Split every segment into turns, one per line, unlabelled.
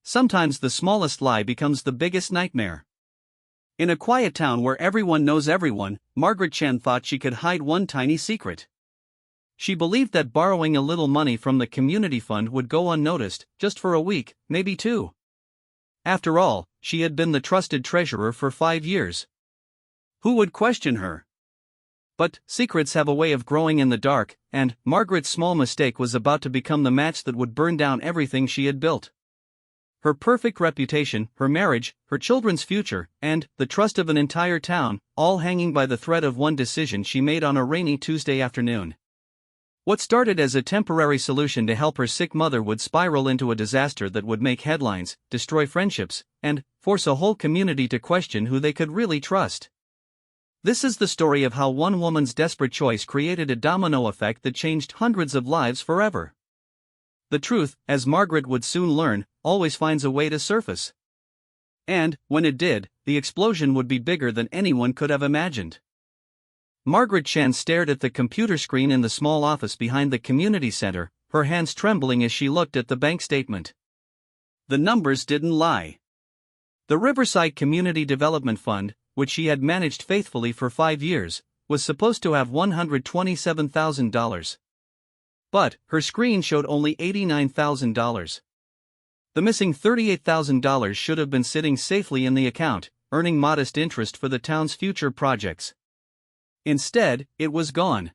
Sometimes the smallest lie becomes the biggest nightmare. In a quiet town where everyone knows everyone, Margaret Chen thought she could hide one tiny secret. She believed that borrowing a little money from the community fund would go unnoticed, just for a week, maybe two. After all, she had been the trusted treasurer for 5 years. Who would question her? But secrets have a way of growing in the dark, and Margaret's small mistake was about to become the match that would burn down everything she had built. Her perfect reputation, her marriage, her children's future, and the trust of an entire town, all hanging by the thread of one decision she made on a rainy Tuesday afternoon. What started as a temporary solution to help her sick mother would spiral into a disaster that would make headlines, destroy friendships, and force a whole community to question who they could really trust. This is the story of how one woman's desperate choice created a domino effect that changed hundreds of lives forever. The truth, as Margaret would soon learn, always finds a way to surface. And, when it did, the explosion would be bigger than anyone could have imagined. Margaret Chen stared at the computer screen in the small office behind the community center, her hands trembling as she looked at the bank statement. The numbers didn't lie. The Riverside Community Development Fund, which she had managed faithfully for 5 years, was supposed to have $127,000. But her screen showed only $89,000. The missing $38,000 should have been sitting safely in the account, earning modest interest for the town's future projects. Instead, it was gone.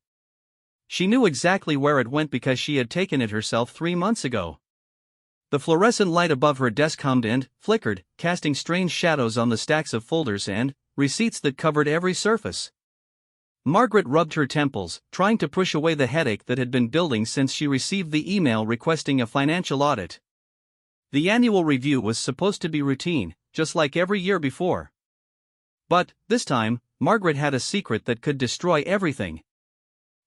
She knew exactly where it went because she had taken it herself 3 months ago. The fluorescent light above her desk hummed and flickered, casting strange shadows on the stacks of folders and receipts that covered every surface. Margaret rubbed her temples, trying to push away the headache that had been building since she received the email requesting a financial audit. The annual review was supposed to be routine, just like every year before. But, this time, Margaret had a secret that could destroy everything.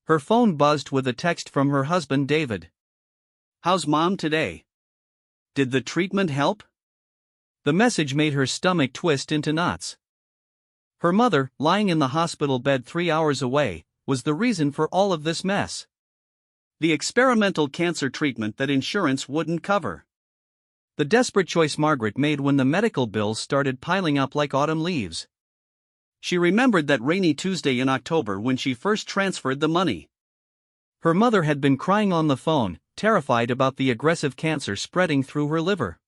Her phone buzzed with a text from her husband David. "How's Mom today? Did the treatment help?" The message made her stomach twist into knots. Her mother, lying in the hospital bed 3 hours away, was the reason for all of this mess. The experimental cancer treatment that insurance wouldn't cover. The desperate choice Margaret made when the medical bills started piling up like autumn leaves. She remembered that rainy Tuesday in October when she first transferred the money. Her mother had been crying on the phone, terrified about the aggressive cancer spreading through her liver.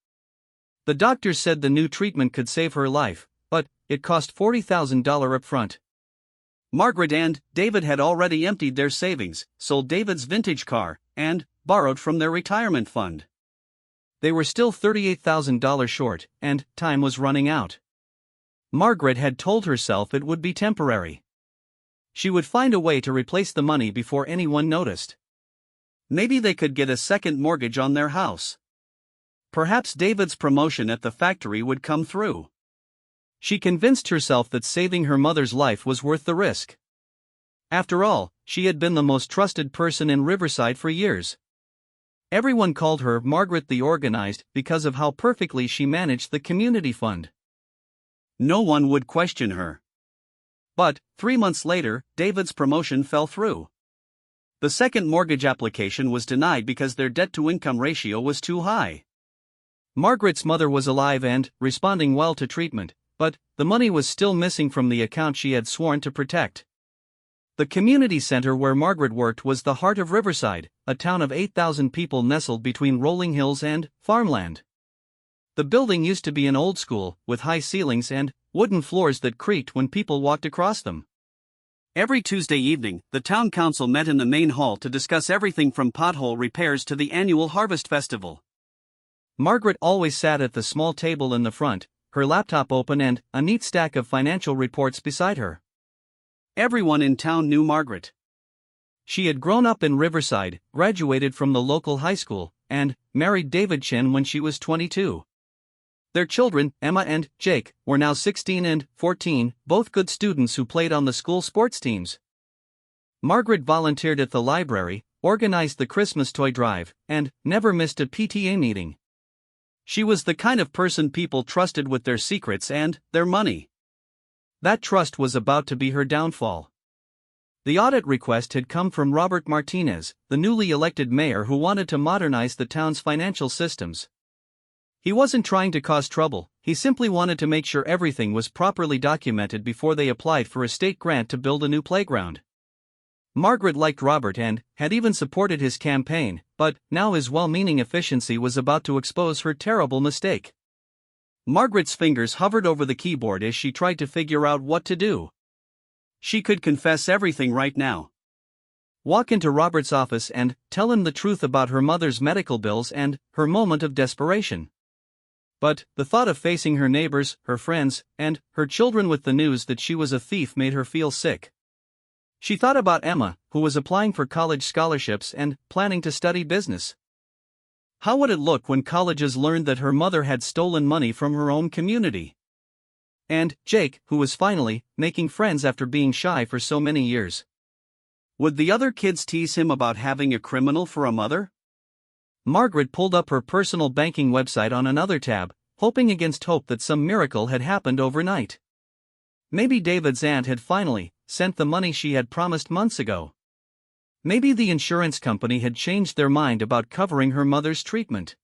The doctors said the new treatment could save her life, but it cost $40,000 upfront. Margaret and David had already emptied their savings, sold David's vintage car, and borrowed from their retirement fund. They were still $38,000 short, and time was running out. Margaret had told herself it would be temporary. She would find a way to replace the money before anyone noticed. Maybe they could get a second mortgage on their house. Perhaps David's promotion at the factory would come through. She convinced herself that saving her mother's life was worth the risk. After all, she had been the most trusted person in Riverside for years. Everyone called her Margaret the Organized because of how perfectly she managed the community fund. No one would question her. But, 3 months later, David's promotion fell through. The second mortgage application was denied because their debt-to-income ratio was too high. Margaret's mother was alive and responding well to treatment, but the money was still missing from the account she had sworn to protect. The community center where Margaret worked was the heart of Riverside, a town of 8,000 people nestled between rolling hills and farmland. The building used to be an old school, with high ceilings and wooden floors that creaked when people walked across them. Every Tuesday evening, the town council met in the main hall to discuss everything from pothole repairs to the annual harvest festival. Margaret always sat at the small table in the front, her laptop open and a neat stack of financial reports beside her. Everyone in town knew Margaret. She had grown up in Riverside, graduated from the local high school, and married David Chen when she was 22. Their children, Emma and Jake, were now 16 and 14, both good students who played on the school sports teams. Margaret volunteered at the library, organized the Christmas toy drive, and never missed a PTA meeting. She was the kind of person people trusted with their secrets and their money. That trust was about to be her downfall. The audit request had come from Robert Martinez, the newly elected mayor who wanted to modernize the town's financial systems. He wasn't trying to cause trouble, he simply wanted to make sure everything was properly documented before they applied for a state grant to build a new playground. Margaret liked Robert and had even supported his campaign, but now his well-meaning efficiency was about to expose her terrible mistake. Margaret's fingers hovered over the keyboard as she tried to figure out what to do. She could confess everything right now. Walk into Robert's office and tell him the truth about her mother's medical bills and her moment of desperation. But the thought of facing her neighbors, her friends, and her children with the news that she was a thief made her feel sick. She thought about Emma, who was applying for college scholarships and planning to study business. How would it look when colleges learned that her mother had stolen money from her own community? And Jake, who was finally making friends after being shy for so many years. Would the other kids tease him about having a criminal for a mother? Margaret pulled up her personal banking website on another tab, hoping against hope that some miracle had happened overnight. Maybe David's aunt had finally sent the money she had promised months ago. Maybe the insurance company had changed their mind about covering her mother's treatment.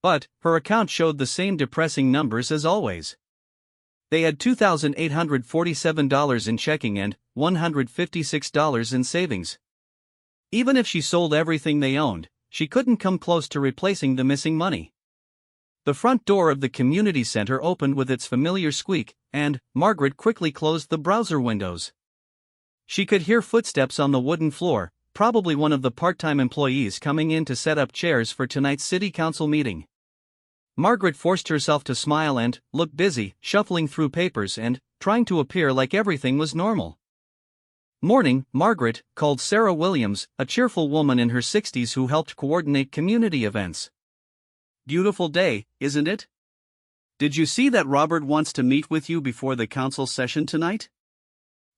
But her account showed the same depressing numbers as always. They had $2,847 in checking and $156 in savings. Even if she sold everything they owned, she couldn't come close to replacing the missing money. The front door of the community center opened with its familiar squeak, and Margaret quickly closed the browser windows. She could hear footsteps on the wooden floor, probably one of the part-time employees coming in to set up chairs for tonight's city council meeting. Margaret forced herself to smile and look busy, shuffling through papers and trying to appear like everything was normal. Morning, Margaret called Sarah Williams, a cheerful woman in her 60s who helped coordinate community events. Beautiful day, isn't it? Did you see that Robert wants to meet with you before the council session tonight?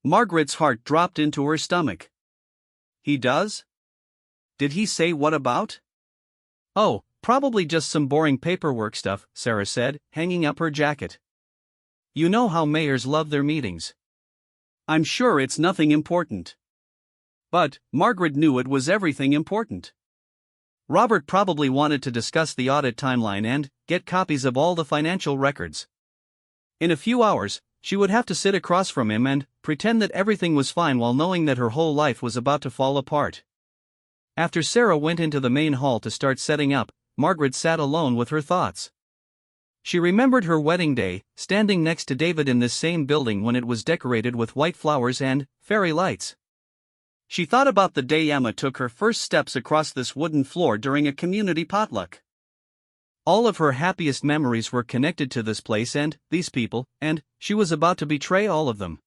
Margaret's heart dropped into her stomach. He does? Did he say what about? Oh, probably just some boring paperwork stuff, Sarah said, hanging up her jacket. You know how mayors love their meetings. I'm sure it's nothing important. But Margaret knew it was everything important. Robert probably wanted to discuss the audit timeline and get copies of all the financial records. In a few hours, she would have to sit across from him and pretend that everything was fine while knowing that her whole life was about to fall apart. After Sarah went into the main hall to start setting up, Margaret sat alone with her thoughts. She remembered her wedding day, standing next to David in this same building when it was decorated with white flowers and fairy lights. She thought about the day Emma took her first steps across this wooden floor during a community potluck. All of her happiest memories were connected to this place and these people, and she was about to betray all of them.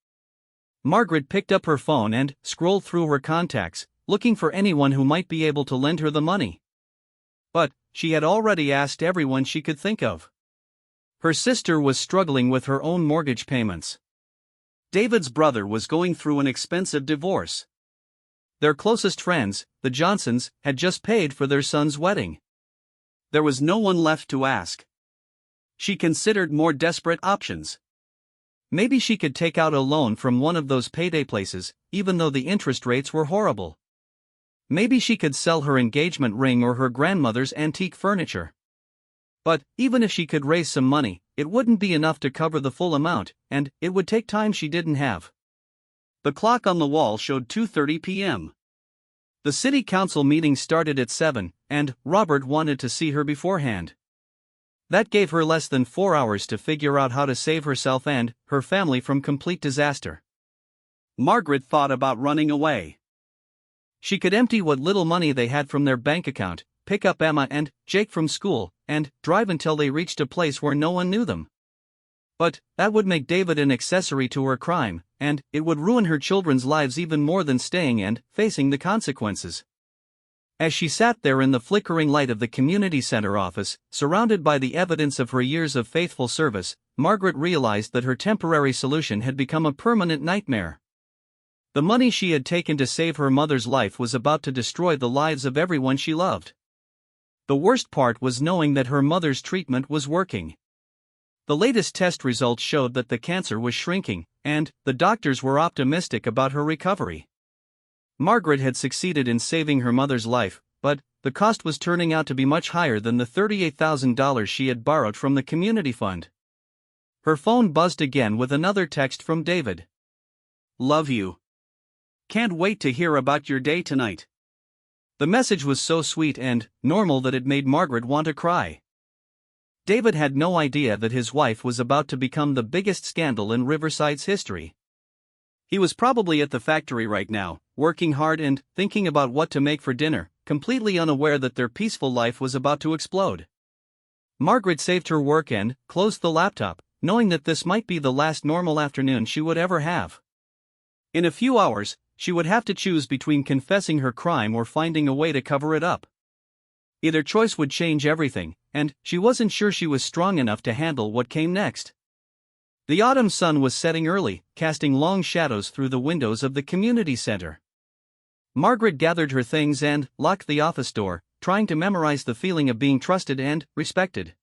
Margaret picked up her phone and scrolled through her contacts, looking for anyone who might be able to lend her the money. But she had already asked everyone she could think of. Her sister was struggling with her own mortgage payments. David's brother was going through an expensive divorce. Their closest friends, the Johnsons, had just paid for their son's wedding. There was no one left to ask. She considered more desperate options. Maybe she could take out a loan from one of those payday places, even though the interest rates were horrible. Maybe she could sell her engagement ring or her grandmother's antique furniture. But even if she could raise some money, it wouldn't be enough to cover the full amount, and it would take time she didn't have. The clock on the wall showed 2:30 p.m. The city council meeting started at 7, and Robert wanted to see her beforehand. That gave her less than 4 hours to figure out how to save herself and her family from complete disaster. Margaret thought about running away. She could empty what little money they had from their bank account, pick up Emma and Jake from school, and drive until they reached a place where no one knew them. But that would make David an accessory to her crime, and it would ruin her children's lives even more than staying and facing the consequences. As she sat there in the flickering light of the community center office, surrounded by the evidence of her years of faithful service, Margaret realized that her temporary solution had become a permanent nightmare. The money she had taken to save her mother's life was about to destroy the lives of everyone she loved. The worst part was knowing that her mother's treatment was working. The latest test results showed that the cancer was shrinking, and the doctors were optimistic about her recovery. Margaret had succeeded in saving her mother's life, but the cost was turning out to be much higher than the $38,000 she had borrowed from the community fund. Her phone buzzed again with another text from David. "Love you. Can't wait to hear about your day tonight." The message was so sweet and normal that it made Margaret want to cry. David had no idea that his wife was about to become the biggest scandal in Riverside's history. He was probably at the factory right now, working hard and thinking about what to make for dinner, completely unaware that their peaceful life was about to explode. Margaret saved her work and closed the laptop, knowing that this might be the last normal afternoon she would ever have. In a few hours, she would have to choose between confessing her crime or finding a way to cover it up. Either choice would change everything, and she wasn't sure she was strong enough to handle what came next. The autumn sun was setting early, casting long shadows through the windows of the community center. Margaret gathered her things and locked the office door, trying to memorize the feeling of being trusted and respected.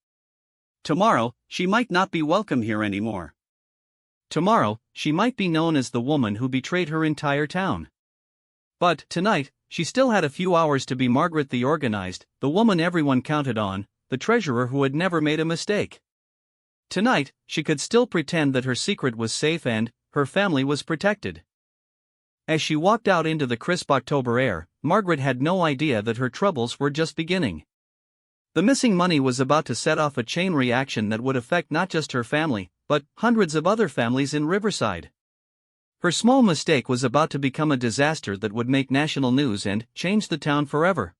Tomorrow, she might not be welcome here anymore. Tomorrow, she might be known as the woman who betrayed her entire town. But tonight, she still had a few hours to be Margaret the organized, the woman everyone counted on, the treasurer who had never made a mistake. Tonight, she could still pretend that her secret was safe and her family was protected. As she walked out into the crisp October air, Margaret had no idea that her troubles were just beginning. The missing money was about to set off a chain reaction that would affect not just her family, but hundreds of other families in Riverside. Her small mistake was about to become a disaster that would make national news and change the town forever.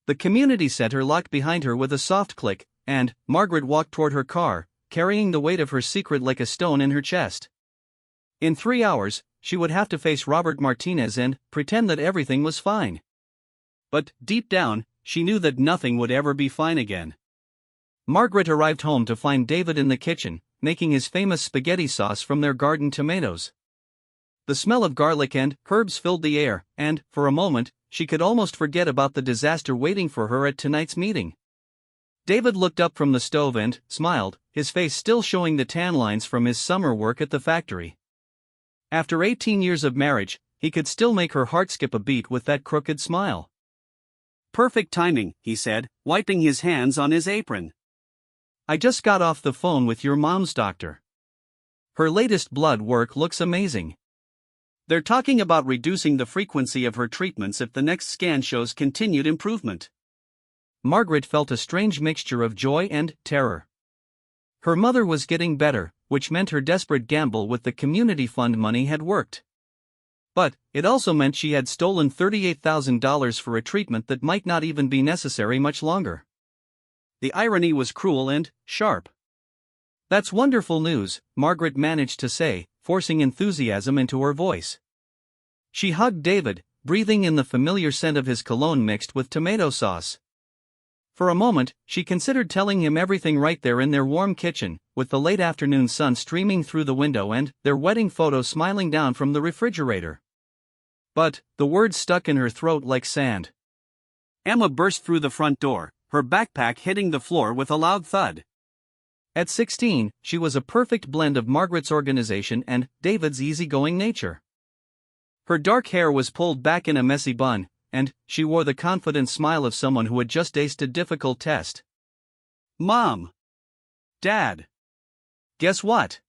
The community center locked behind her with a soft click, and Margaret walked toward her car, carrying the weight of her secret like a stone in her chest. In 3 hours, she would have to face Robert Martinez and pretend that everything was fine. But deep down, she knew that nothing would ever be fine again. Margaret arrived home to find David in the kitchen, making his famous spaghetti sauce from their garden tomatoes. The smell of garlic and herbs filled the air, and, for a moment, she could almost forget about the disaster waiting for her at tonight's meeting. David looked up from the stove and smiled, his face still showing the tan lines from his summer work at the factory. After 18 years of marriage, he could still make her heart skip a beat with that crooked smile. "Perfect timing," he said, wiping his hands on his apron. "I just got off the phone with your mom's doctor. Her latest blood work looks amazing. They're talking about reducing the frequency of her treatments if the next scan shows continued improvement." Margaret felt a strange mixture of joy and terror. Her mother was getting better, which meant her desperate gamble with the community fund money had worked. But it also meant she had stolen $38,000 for a treatment that might not even be necessary much longer. The irony was cruel and sharp. "That's wonderful news," Margaret managed to say, forcing enthusiasm into her voice. She hugged David, breathing in the familiar scent of his cologne mixed with tomato sauce. For a moment, she considered telling him everything right there in their warm kitchen, with the late afternoon sun streaming through the window and their wedding photo smiling down from the refrigerator. But the words stuck in her throat like sand. Emma burst through the front door, her backpack hitting the floor with a loud thud. At 16, she was a perfect blend of Margaret's organization and David's easygoing nature. Her dark hair was pulled back in a messy bun, and she wore the confident smile of someone who had just aced a difficult test. "Mom! Dad! Guess what?"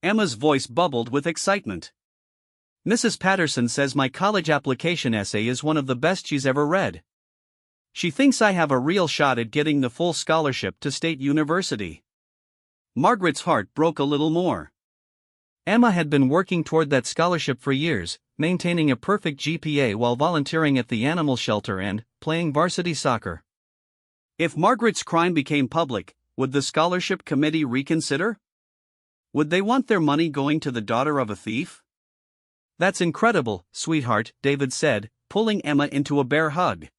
Emma's voice bubbled with excitement. "Mrs. Patterson says my college application essay is one of the best she's ever read. She thinks I have a real shot at getting the full scholarship to State University." Margaret's heart broke a little more. Emma had been working toward that scholarship for years, maintaining a perfect GPA while volunteering at the animal shelter and playing varsity soccer. If Margaret's crime became public, would the scholarship committee reconsider? Would they want their money going to the daughter of a thief? "That's incredible, sweetheart," David said, pulling Emma into a bear hug.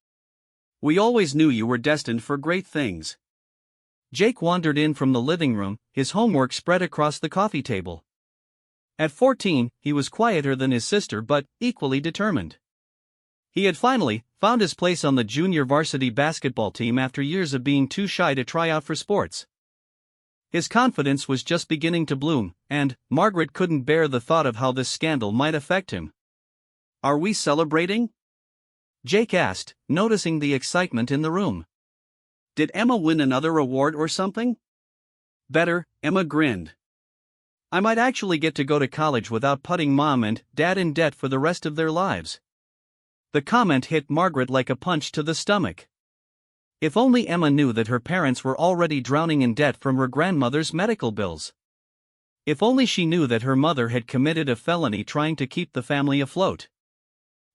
"We always knew you were destined for great things." Jake wandered in from the living room, his homework spread across the coffee table. At 14, he was quieter than his sister but equally determined. He had finally found his place on the junior varsity basketball team after years of being too shy to try out for sports. His confidence was just beginning to bloom, and Margaret couldn't bear the thought of how this scandal might affect him. "Are we celebrating?" Jake asked, noticing the excitement in the room. Did Emma win another award or something? Better, Emma grinned. I might actually get to go to college without putting mom and dad in debt for the rest of their lives. The comment hit Margaret like a punch to the stomach. If only Emma knew that her parents were already drowning in debt from her grandmother's medical bills. If only she knew that her mother had committed a felony trying to keep the family afloat.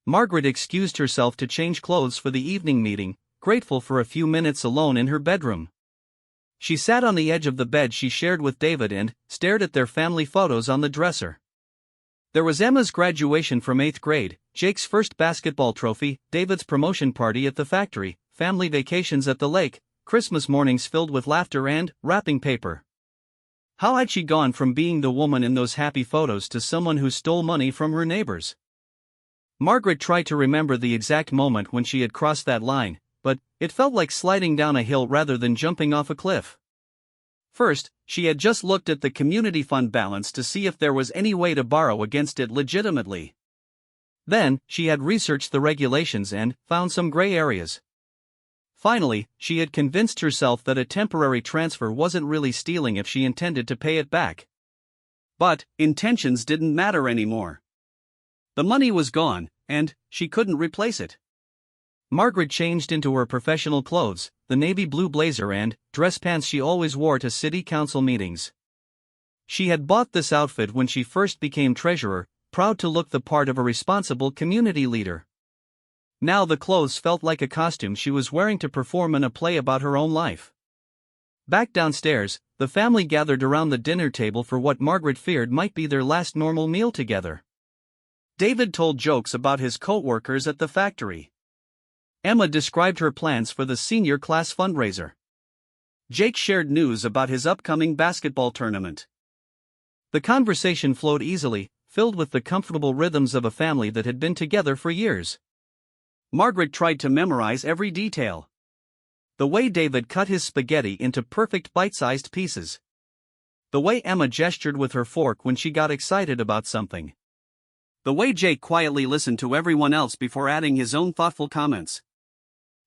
Margaret excused herself to change clothes for the evening meeting, grateful for a few minutes alone in her bedroom. She sat on the edge of the bed she shared with David and stared at their family photos on the dresser. There was Emma's graduation from 8th grade, Jake's first basketball trophy, David's promotion party at the factory, family vacations at the lake, Christmas mornings filled with laughter and wrapping paper. How had she gone from being the woman in those happy photos to someone who stole money from her neighbors? Margaret tried to remember the exact moment when she had crossed that line, but it felt like sliding down a hill rather than jumping off a cliff. First, she had just looked at the community fund balance to see if there was any way to borrow against it legitimately. Then, she had researched the regulations and found some gray areas. Finally, she had convinced herself that a temporary transfer wasn't really stealing if she intended to pay it back. But intentions didn't matter anymore. The money was gone, and she couldn't replace it. Margaret changed into her professional clothes, the navy blue blazer and dress pants she always wore to city council meetings. She had bought this outfit when she first became treasurer, proud to look the part of a responsible community leader. Now the clothes felt like a costume she was wearing to perform in a play about her own life. Back downstairs, the family gathered around the dinner table for what Margaret feared might be their last normal meal together. David told jokes about his co-workers at the factory. Emma described her plans for the senior class fundraiser. Jake shared news about his upcoming basketball tournament. The conversation flowed easily, filled with the comfortable rhythms of a family that had been together for years. Margaret tried to memorize every detail. The way David cut his spaghetti into perfect bite-sized pieces. The way Emma gestured with her fork when she got excited about something. The way Jake quietly listened to everyone else before adding his own thoughtful comments.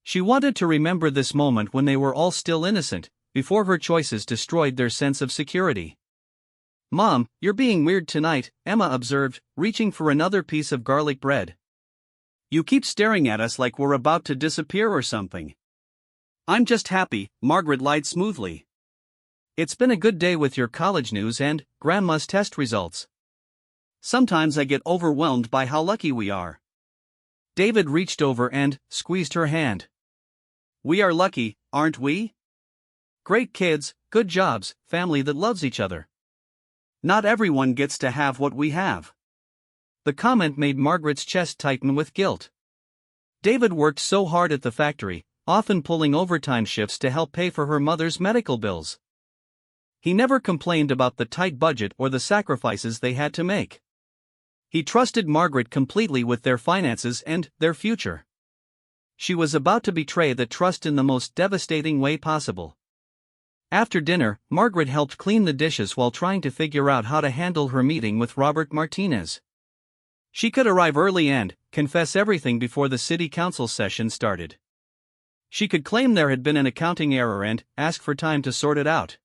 She wanted to remember this moment when they were all still innocent, before her choices destroyed their sense of security. Mom, you're being weird tonight, Emma observed, reaching for another piece of garlic bread. You keep staring at us like we're about to disappear or something. I'm just happy, Margaret lied smoothly. It's been a good day with your college news and Grandma's test results. Sometimes I get overwhelmed by how lucky we are. David reached over and squeezed her hand. We are lucky, aren't we? Great kids, good jobs, family that loves each other. Not everyone gets to have what we have. The comment made Margaret's chest tighten with guilt. David worked so hard at the factory, often pulling overtime shifts to help pay for her mother's medical bills. He never complained about the tight budget or the sacrifices they had to make. He trusted Margaret completely with their finances and their future. She was about to betray that trust in the most devastating way possible. After dinner, Margaret helped clean the dishes while trying to figure out how to handle her meeting with Robert Martinez. She could arrive early and confess everything before the city council session started. She could claim there had been an accounting error and ask for time to sort it out.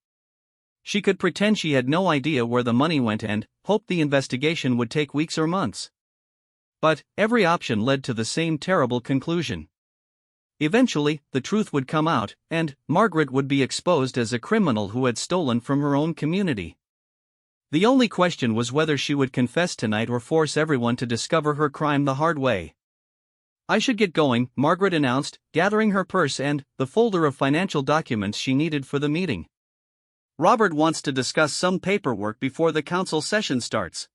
She could pretend she had no idea where the money went and hope the investigation would take weeks or months. But every option led to the same terrible conclusion. Eventually, the truth would come out, and Margaret would be exposed as a criminal who had stolen from her own community. The only question was whether she would confess tonight or force everyone to discover her crime the hard way. I should get going, Margaret announced, gathering her purse and the folder of financial documents she needed for the meeting. Robert wants to discuss some paperwork before the council session starts.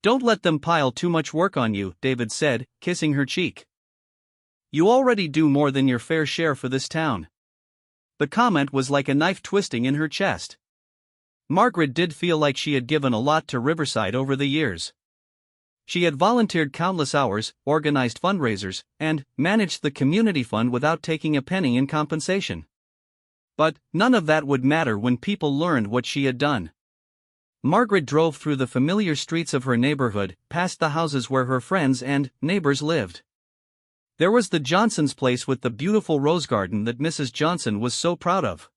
Don't let them pile too much work on you, David said, kissing her cheek. You already do more than your fair share for this town. The comment was like a knife twisting in her chest. Margaret did feel like she had given a lot to Riverside over the years. She had volunteered countless hours, organized fundraisers, and managed the community fund without taking a penny in compensation. But none of that would matter when people learned what she had done. Margaret drove through the familiar streets of her neighborhood, past the houses where her friends and neighbors lived. There was the Johnson's place with the beautiful rose garden that Mrs. Johnson was so proud of.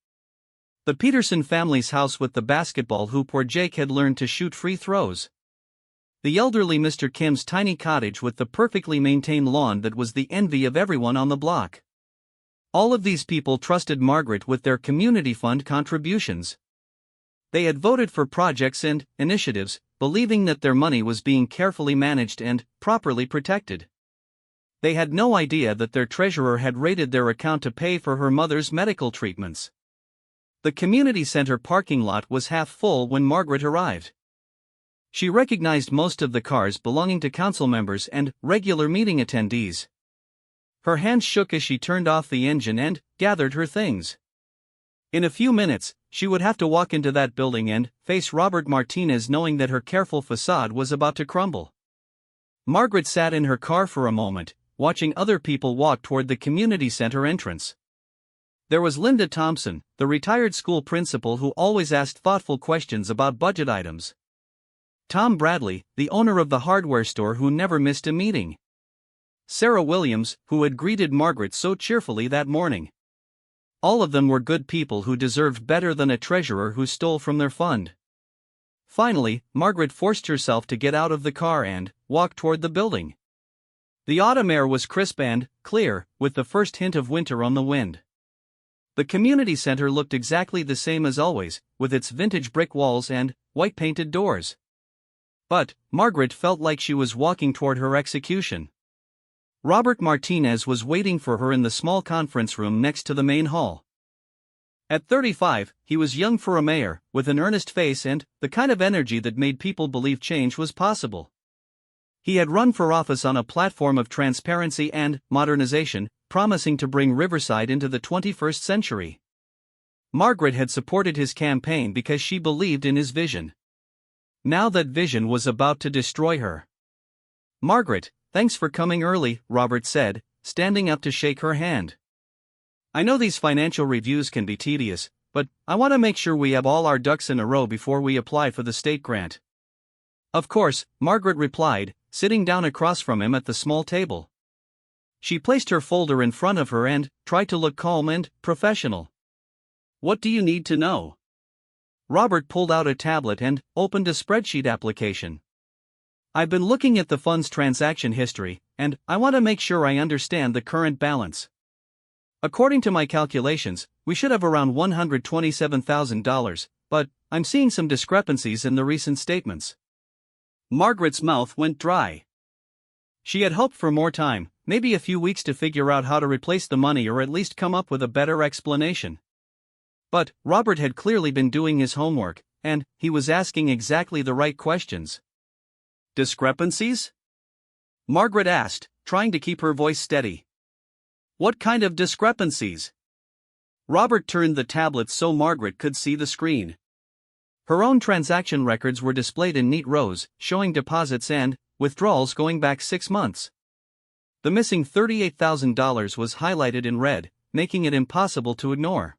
The Peterson family's house with the basketball hoop where Jake had learned to shoot free throws. The elderly Mr. Kim's tiny cottage with the perfectly maintained lawn that was the envy of everyone on the block. All of these people trusted Margaret with their community fund contributions. They had voted for projects and initiatives, believing that their money was being carefully managed and properly protected. They had no idea that their treasurer had raided their account to pay for her mother's medical treatments. The community center parking lot was half full when Margaret arrived. She recognized most of the cars belonging to council members and regular meeting attendees. Her hands shook as she turned off the engine and gathered her things. In a few minutes, she would have to walk into that building and face Robert Martinez, knowing that her careful facade was about to crumble. Margaret sat in her car for a moment, watching other people walk toward the community center entrance. There was Linda Thompson, the retired school principal who always asked thoughtful questions about budget items. Tom Bradley, the owner of the hardware store who never missed a meeting. Sarah Williams, who had greeted Margaret so cheerfully that morning. All of them were good people who deserved better than a treasurer who stole from their fund. Finally, Margaret forced herself to get out of the car and walk toward the building. The autumn air was crisp and clear, with the first hint of winter on the wind. The community center looked exactly the same as always, with its vintage brick walls and white-painted doors. But Margaret felt like she was walking toward her execution. Robert Martinez was waiting for her in the small conference room next to the main hall. At 35, he was young for a mayor, with an earnest face and the kind of energy that made people believe change was possible. He had run for office on a platform of transparency and modernization, promising to bring Riverside into the 21st century. Margaret had supported his campaign because she believed in his vision. Now that vision was about to destroy her. "Margaret, thanks for coming early," Robert said, standing up to shake her hand. "I know these financial reviews can be tedious, but I want to make sure we have all our ducks in a row before we apply for the state grant." "Of course," Margaret replied, sitting down across from him at the small table. She placed her folder in front of her and tried to look calm and professional. "What do you need to know?" Robert pulled out a tablet and opened a spreadsheet application. "I've been looking at the fund's transaction history, and I want to make sure I understand the current balance. According to my calculations, we should have around $127,000, but I'm seeing some discrepancies in the recent statements." Margaret's mouth went dry. She had hoped for more time, maybe a few weeks, to figure out how to replace the money or at least come up with a better explanation. But Robert had clearly been doing his homework, and he was asking exactly the right questions. "Discrepancies?" Margaret asked, trying to keep her voice steady. "What kind of discrepancies?" Robert turned the tablet so Margaret could see the screen. Her own transaction records were displayed in neat rows, showing deposits and withdrawals going back 6 months. The missing $38,000 was highlighted in red, making it impossible to ignore.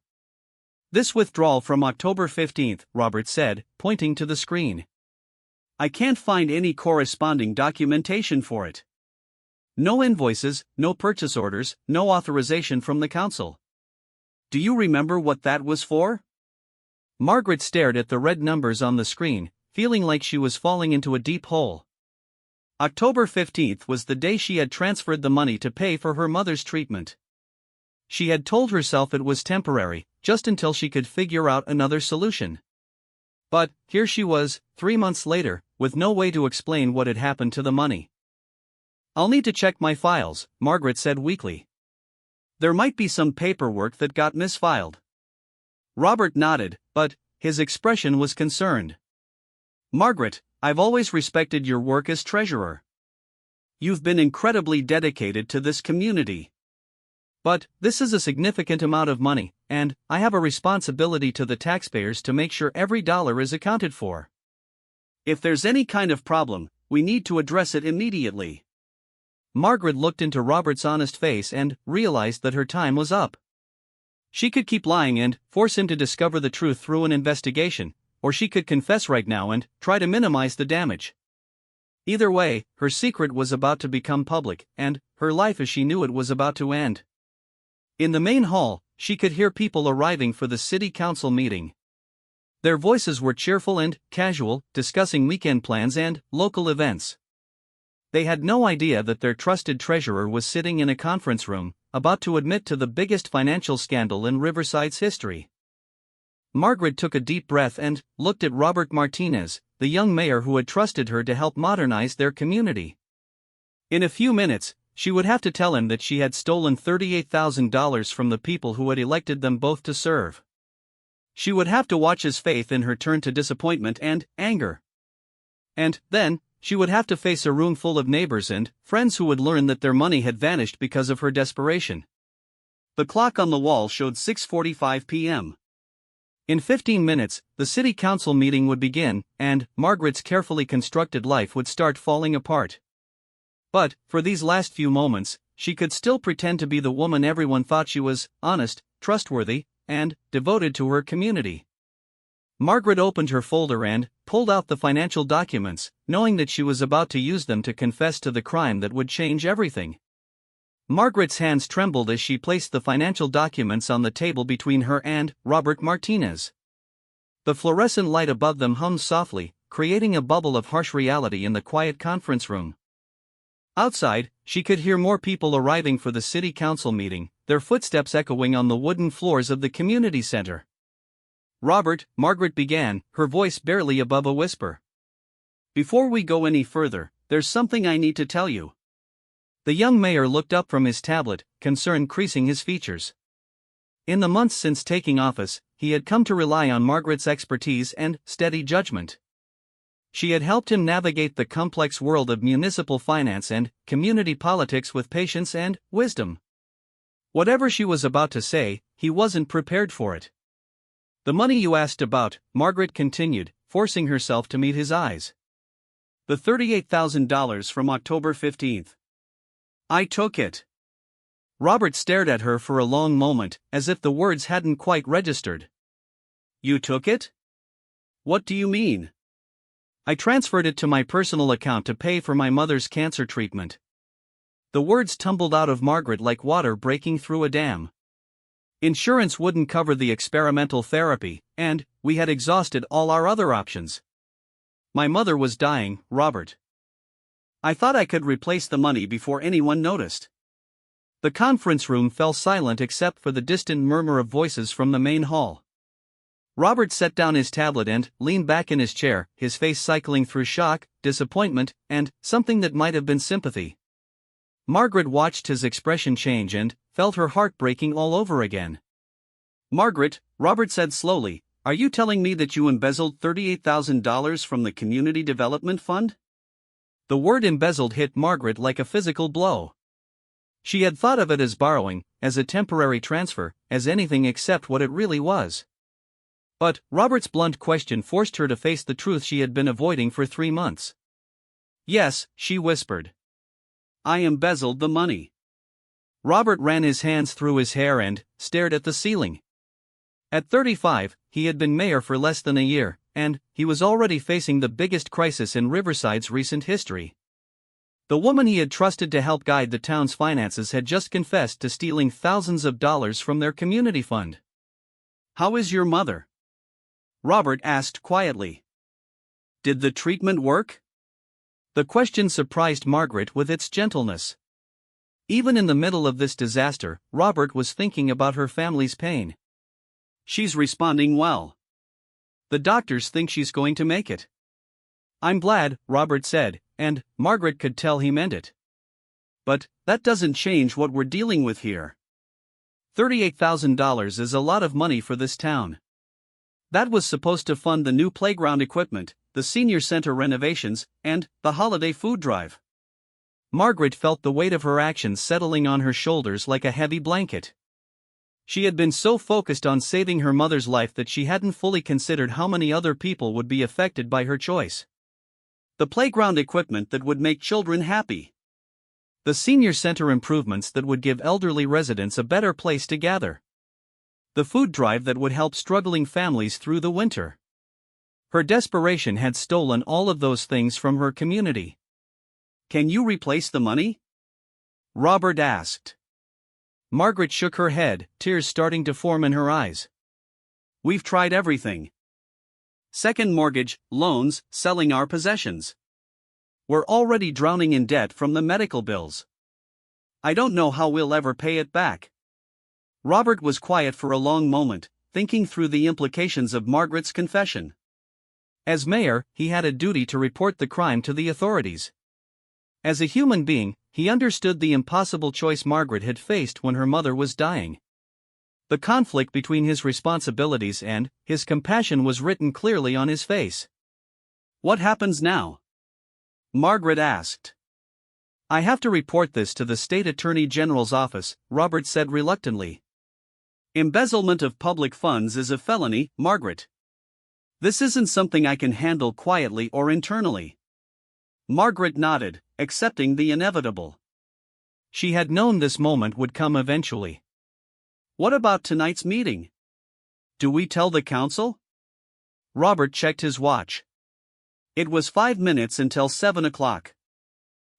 "This withdrawal from October 15th, Robert said, pointing to the screen. "I can't find any corresponding documentation for it. No invoices, no purchase orders, no authorization from the council. Do you remember what that was for?" Margaret stared at the red numbers on the screen, feeling like she was falling into a deep hole. October 15th was the day she had transferred the money to pay for her mother's treatment. She had told herself it was temporary, just until she could figure out another solution. But here she was, 3 months later, with no way to explain what had happened to the money. "I'll need to check my files," Margaret said weakly. "There might be some paperwork that got misfiled." Robert nodded, but his expression was concerned. "Margaret, I've always respected your work as treasurer. You've been incredibly dedicated to this community. But this is a significant amount of money, and I have a responsibility to the taxpayers to make sure every dollar is accounted for. If there's any kind of problem, we need to address it immediately." Margaret looked into Robert's honest face and realized that her time was up. She could keep lying and force him to discover the truth through an investigation, or she could confess right now and try to minimize the damage. Either way, her secret was about to become public, and her life as she knew it was about to end. In the main hall, she could hear people arriving for the city council meeting. Their voices were cheerful and casual, discussing weekend plans and local events. They had no idea that their trusted treasurer was sitting in a conference room, about to admit to the biggest financial scandal in Riverside's history. Margaret took a deep breath and looked at Robert Martinez, the young mayor who had trusted her to help modernize their community. In a few minutes, she would have to tell him that she had stolen $38,000 from the people who had elected them both to serve. She would have to watch his faith in her turn to disappointment and anger. And then, she would have to face a room full of neighbors and friends who would learn that their money had vanished because of her desperation. The clock on the wall showed 6:45 p.m. In 15 minutes, the city council meeting would begin, and Margaret's carefully constructed life would start falling apart. But, for these last few moments, she could still pretend to be the woman everyone thought she was: honest, trustworthy, and devoted to her community. Margaret opened her folder and pulled out the financial documents, knowing that she was about to use them to confess to the crime that would change everything. Margaret's hands trembled as she placed the financial documents on the table between her and Robert Martinez. The fluorescent light above them hummed softly, creating a bubble of harsh reality in the quiet conference room. Outside, she could hear more people arriving for the city council meeting, their footsteps echoing on the wooden floors of the community center. "Robert," Margaret began, her voice barely above a whisper. "Before we go any further, there's something I need to tell you." The young mayor looked up from his tablet, concern creasing his features. In the months since taking office, he had come to rely on Margaret's expertise and steady judgment. She had helped him navigate the complex world of municipal finance and community politics with patience and wisdom. Whatever she was about to say, he wasn't prepared for it. "The money you asked about," Margaret continued, forcing herself to meet his eyes. "The $38,000 from October 15th. I took it." Robert stared at her for a long moment, as if the words hadn't quite registered. "You took it? What do you mean?" "I transferred it to my personal account to pay for my mother's cancer treatment." The words tumbled out of Margaret like water breaking through a dam. "Insurance wouldn't cover the experimental therapy, and we had exhausted all our other options. My mother was dying, Robert. I thought I could replace the money before anyone noticed." The conference room fell silent except for the distant murmur of voices from the main hall. Robert set down his tablet and leaned back in his chair, his face cycling through shock, disappointment, and something that might have been sympathy. Margaret watched his expression change and felt her heart breaking all over again. "Margaret," Robert said slowly, "are you telling me that you embezzled $38,000 from the Community Development Fund?" The word embezzled hit Margaret like a physical blow. She had thought of it as borrowing, as a temporary transfer, as anything except what it really was. But Robert's blunt question forced her to face the truth she had been avoiding for 3 months. "Yes," she whispered. "I embezzled the money." Robert ran his hands through his hair and stared at the ceiling. At 35, he had been mayor for less than a year, and he was already facing the biggest crisis in Riverside's recent history. The woman he had trusted to help guide the town's finances had just confessed to stealing thousands of dollars from their community fund. "How is your mother?" Robert asked quietly. "Did the treatment work?" The question surprised Margaret with its gentleness. Even in the middle of this disaster, Robert was thinking about her family's pain. "She's responding well. The doctors think she's going to make it." "I'm glad," Robert said, and Margaret could tell he meant it. "But that doesn't change what we're dealing with here. $38,000 is a lot of money for this town. That was supposed to fund the new playground equipment, the senior center renovations, and the holiday food drive." Margaret felt the weight of her actions settling on her shoulders like a heavy blanket. She had been so focused on saving her mother's life that she hadn't fully considered how many other people would be affected by her choice. The playground equipment that would make children happy. The senior center improvements that would give elderly residents a better place to gather. The food drive that would help struggling families through the winter. Her desperation had stolen all of those things from her community. Can you replace the money? Robert asked. Margaret shook her head, tears starting to form in her eyes. We've tried everything. Second mortgage, loans, selling our possessions. We're already drowning in debt from the medical bills. I don't know how we'll ever pay it back. Robert was quiet for a long moment, thinking through the implications of Margaret's confession. As mayor, he had a duty to report the crime to the authorities. As a human being, he understood the impossible choice Margaret had faced when her mother was dying. The conflict between his responsibilities and his compassion was written clearly on his face. What happens now? Margaret asked. I have to report this to the state attorney general's office, Robert said reluctantly. Embezzlement of public funds is a felony, Margaret. This isn't something I can handle quietly or internally. Margaret nodded, accepting the inevitable. She had known this moment would come eventually. What about tonight's meeting? Do we tell the council? Robert checked his watch. It was 5 minutes until 7 o'clock.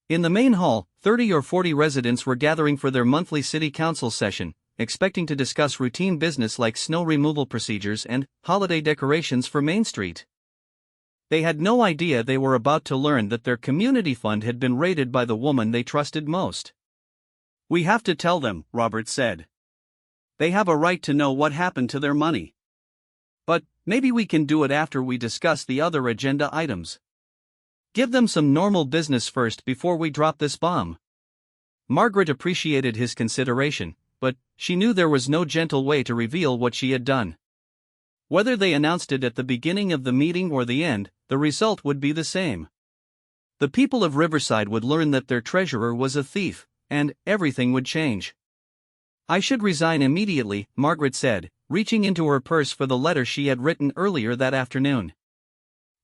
In the main hall, 30 or 40 residents were gathering for their monthly city council session, expecting to discuss routine business like snow removal procedures and holiday decorations for Main Street. They had no idea they were about to learn that their community fund had been raided by the woman they trusted most. We have to tell them, Robert said. They have a right to know what happened to their money. But maybe we can do it after we discuss the other agenda items. Give them some normal business first before we drop this bomb. Margaret appreciated his consideration, but she knew there was no gentle way to reveal what she had done. Whether they announced it at the beginning of the meeting or the end, the result would be the same. The people of Riverside would learn that their treasurer was a thief, and everything would change. I should resign immediately, Margaret said, reaching into her purse for the letter she had written earlier that afternoon.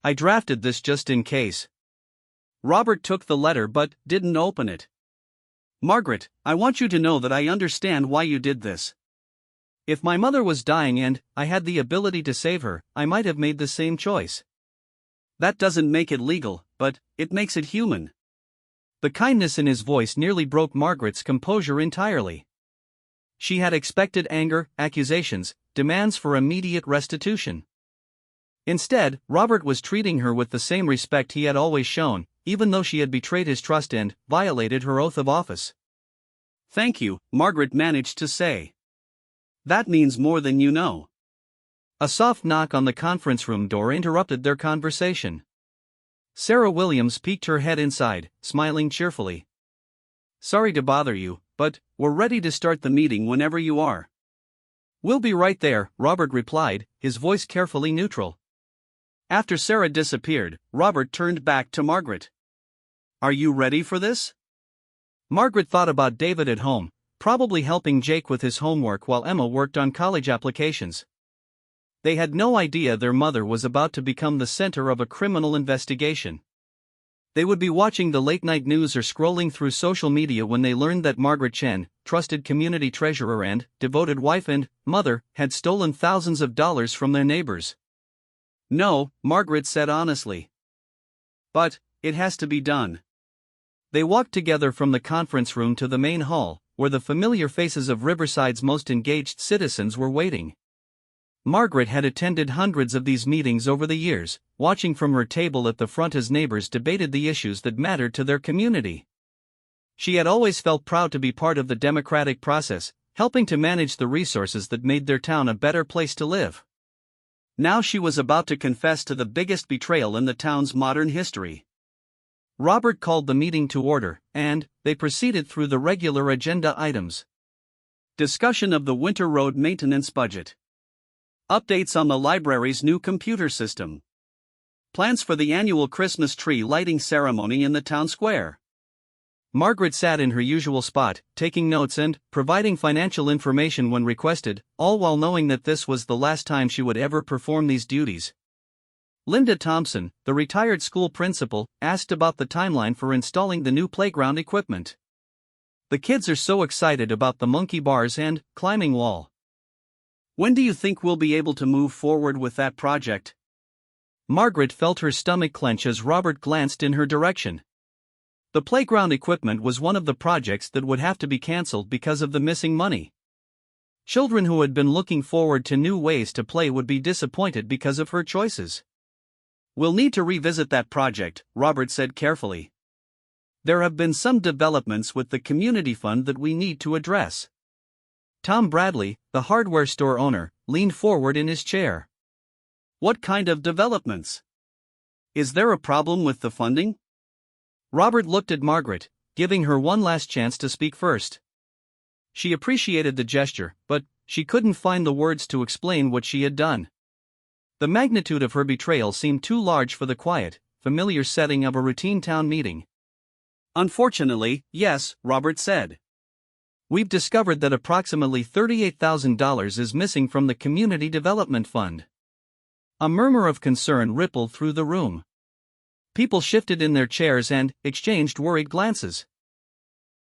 I drafted this just in case. Robert took the letter but didn't open it. Margaret, I want you to know that I understand why you did this. If my mother was dying and I had the ability to save her, I might have made the same choice. That doesn't make it legal, but it makes it human. The kindness in his voice nearly broke Margaret's composure entirely. She had expected anger, accusations, demands for immediate restitution. Instead, Robert was treating her with the same respect he had always shown, even though she had betrayed his trust and violated her oath of office. Thank you, Margaret managed to say. That means more than you know. A soft knock on the conference room door interrupted their conversation. Sarah Williams peeked her head inside, smiling cheerfully. Sorry to bother you, but we're ready to start the meeting whenever you are. We'll be right there, Robert replied, his voice carefully neutral. After Sarah disappeared, Robert turned back to Margaret. Are you ready for this? Margaret thought about David at home, probably helping Jake with his homework while Emma worked on college applications. They had no idea their mother was about to become the center of a criminal investigation. They would be watching the late-night news or scrolling through social media when they learned that Margaret Chen, trusted community treasurer and devoted wife and mother, had stolen thousands of dollars from their neighbors. No, Margaret said honestly. But it has to be done. They walked together from the conference room to the main hall, where the familiar faces of Riverside's most engaged citizens were waiting. Margaret had attended hundreds of these meetings over the years, watching from her table at the front as neighbors debated the issues that mattered to their community. She had always felt proud to be part of the democratic process, helping to manage the resources that made their town a better place to live. Now she was about to confess to the biggest betrayal in the town's modern history. Robert called the meeting to order, and they proceeded through the regular agenda items. Discussion of the winter road maintenance budget. Updates on the library's new computer system. Plans for the annual Christmas tree lighting ceremony in the town square. Margaret sat in her usual spot, taking notes and providing financial information when requested, all while knowing that this was the last time she would ever perform these duties. Linda Thompson, the retired school principal, asked about the timeline for installing the new playground equipment. The kids are so excited about the monkey bars and climbing wall. When do you think we'll be able to move forward with that project? Margaret felt her stomach clench as Robert glanced in her direction. The playground equipment was one of the projects that would have to be cancelled because of the missing money. Children who had been looking forward to new ways to play would be disappointed because of her choices. "We'll need to revisit that project," Robert said carefully. "There have been some developments with the community fund that we need to address." Tom Bradley, the hardware store owner, leaned forward in his chair. "What kind of developments? Is there a problem with the funding?" Robert looked at Margaret, giving her one last chance to speak first. She appreciated the gesture, but she couldn't find the words to explain what she had done. The magnitude of her betrayal seemed too large for the quiet, familiar setting of a routine town meeting. "Unfortunately, yes," Robert said. "We've discovered that approximately $38,000 is missing from the Community Development Fund." A murmur of concern rippled through the room. People shifted in their chairs and exchanged worried glances.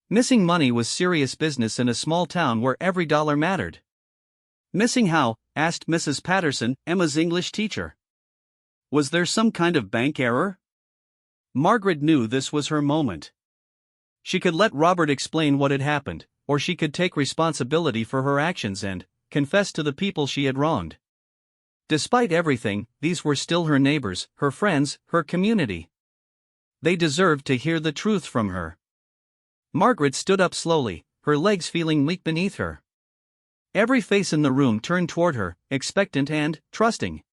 Missing money was serious business in a small town where every dollar mattered. "Missing how?" asked Mrs. Patterson, Emma's English teacher. "Was there some kind of bank error?" Margaret knew this was her moment. She could let Robert explain what had happened, or she could take responsibility for her actions and confess to the people she had wronged. Despite everything, these were still her neighbors, her friends, her community. They deserved to hear the truth from her. Margaret stood up slowly, her legs feeling weak beneath her. Every face in the room turned toward her, expectant and trusting.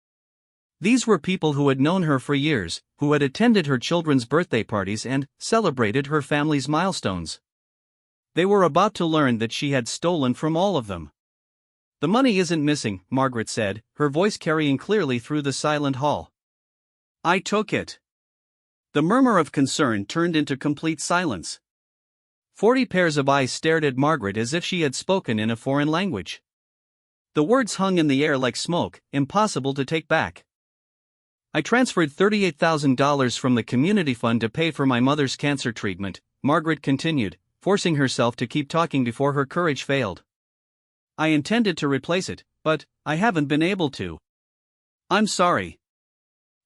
These were people who had known her for years, who had attended her children's birthday parties and celebrated her family's milestones. They were about to learn that she had stolen from all of them. "The money isn't missing," Margaret said, her voice carrying clearly through the silent hall. "I took it." The murmur of concern turned into complete silence. 40 pairs of eyes stared at Margaret as if she had spoken in a foreign language. The words hung in the air like smoke, impossible to take back. "I transferred $38,000 from the community fund to pay for my mother's cancer treatment," Margaret continued, forcing herself to keep talking before her courage failed. "I intended to replace it, but I haven't been able to. I'm sorry.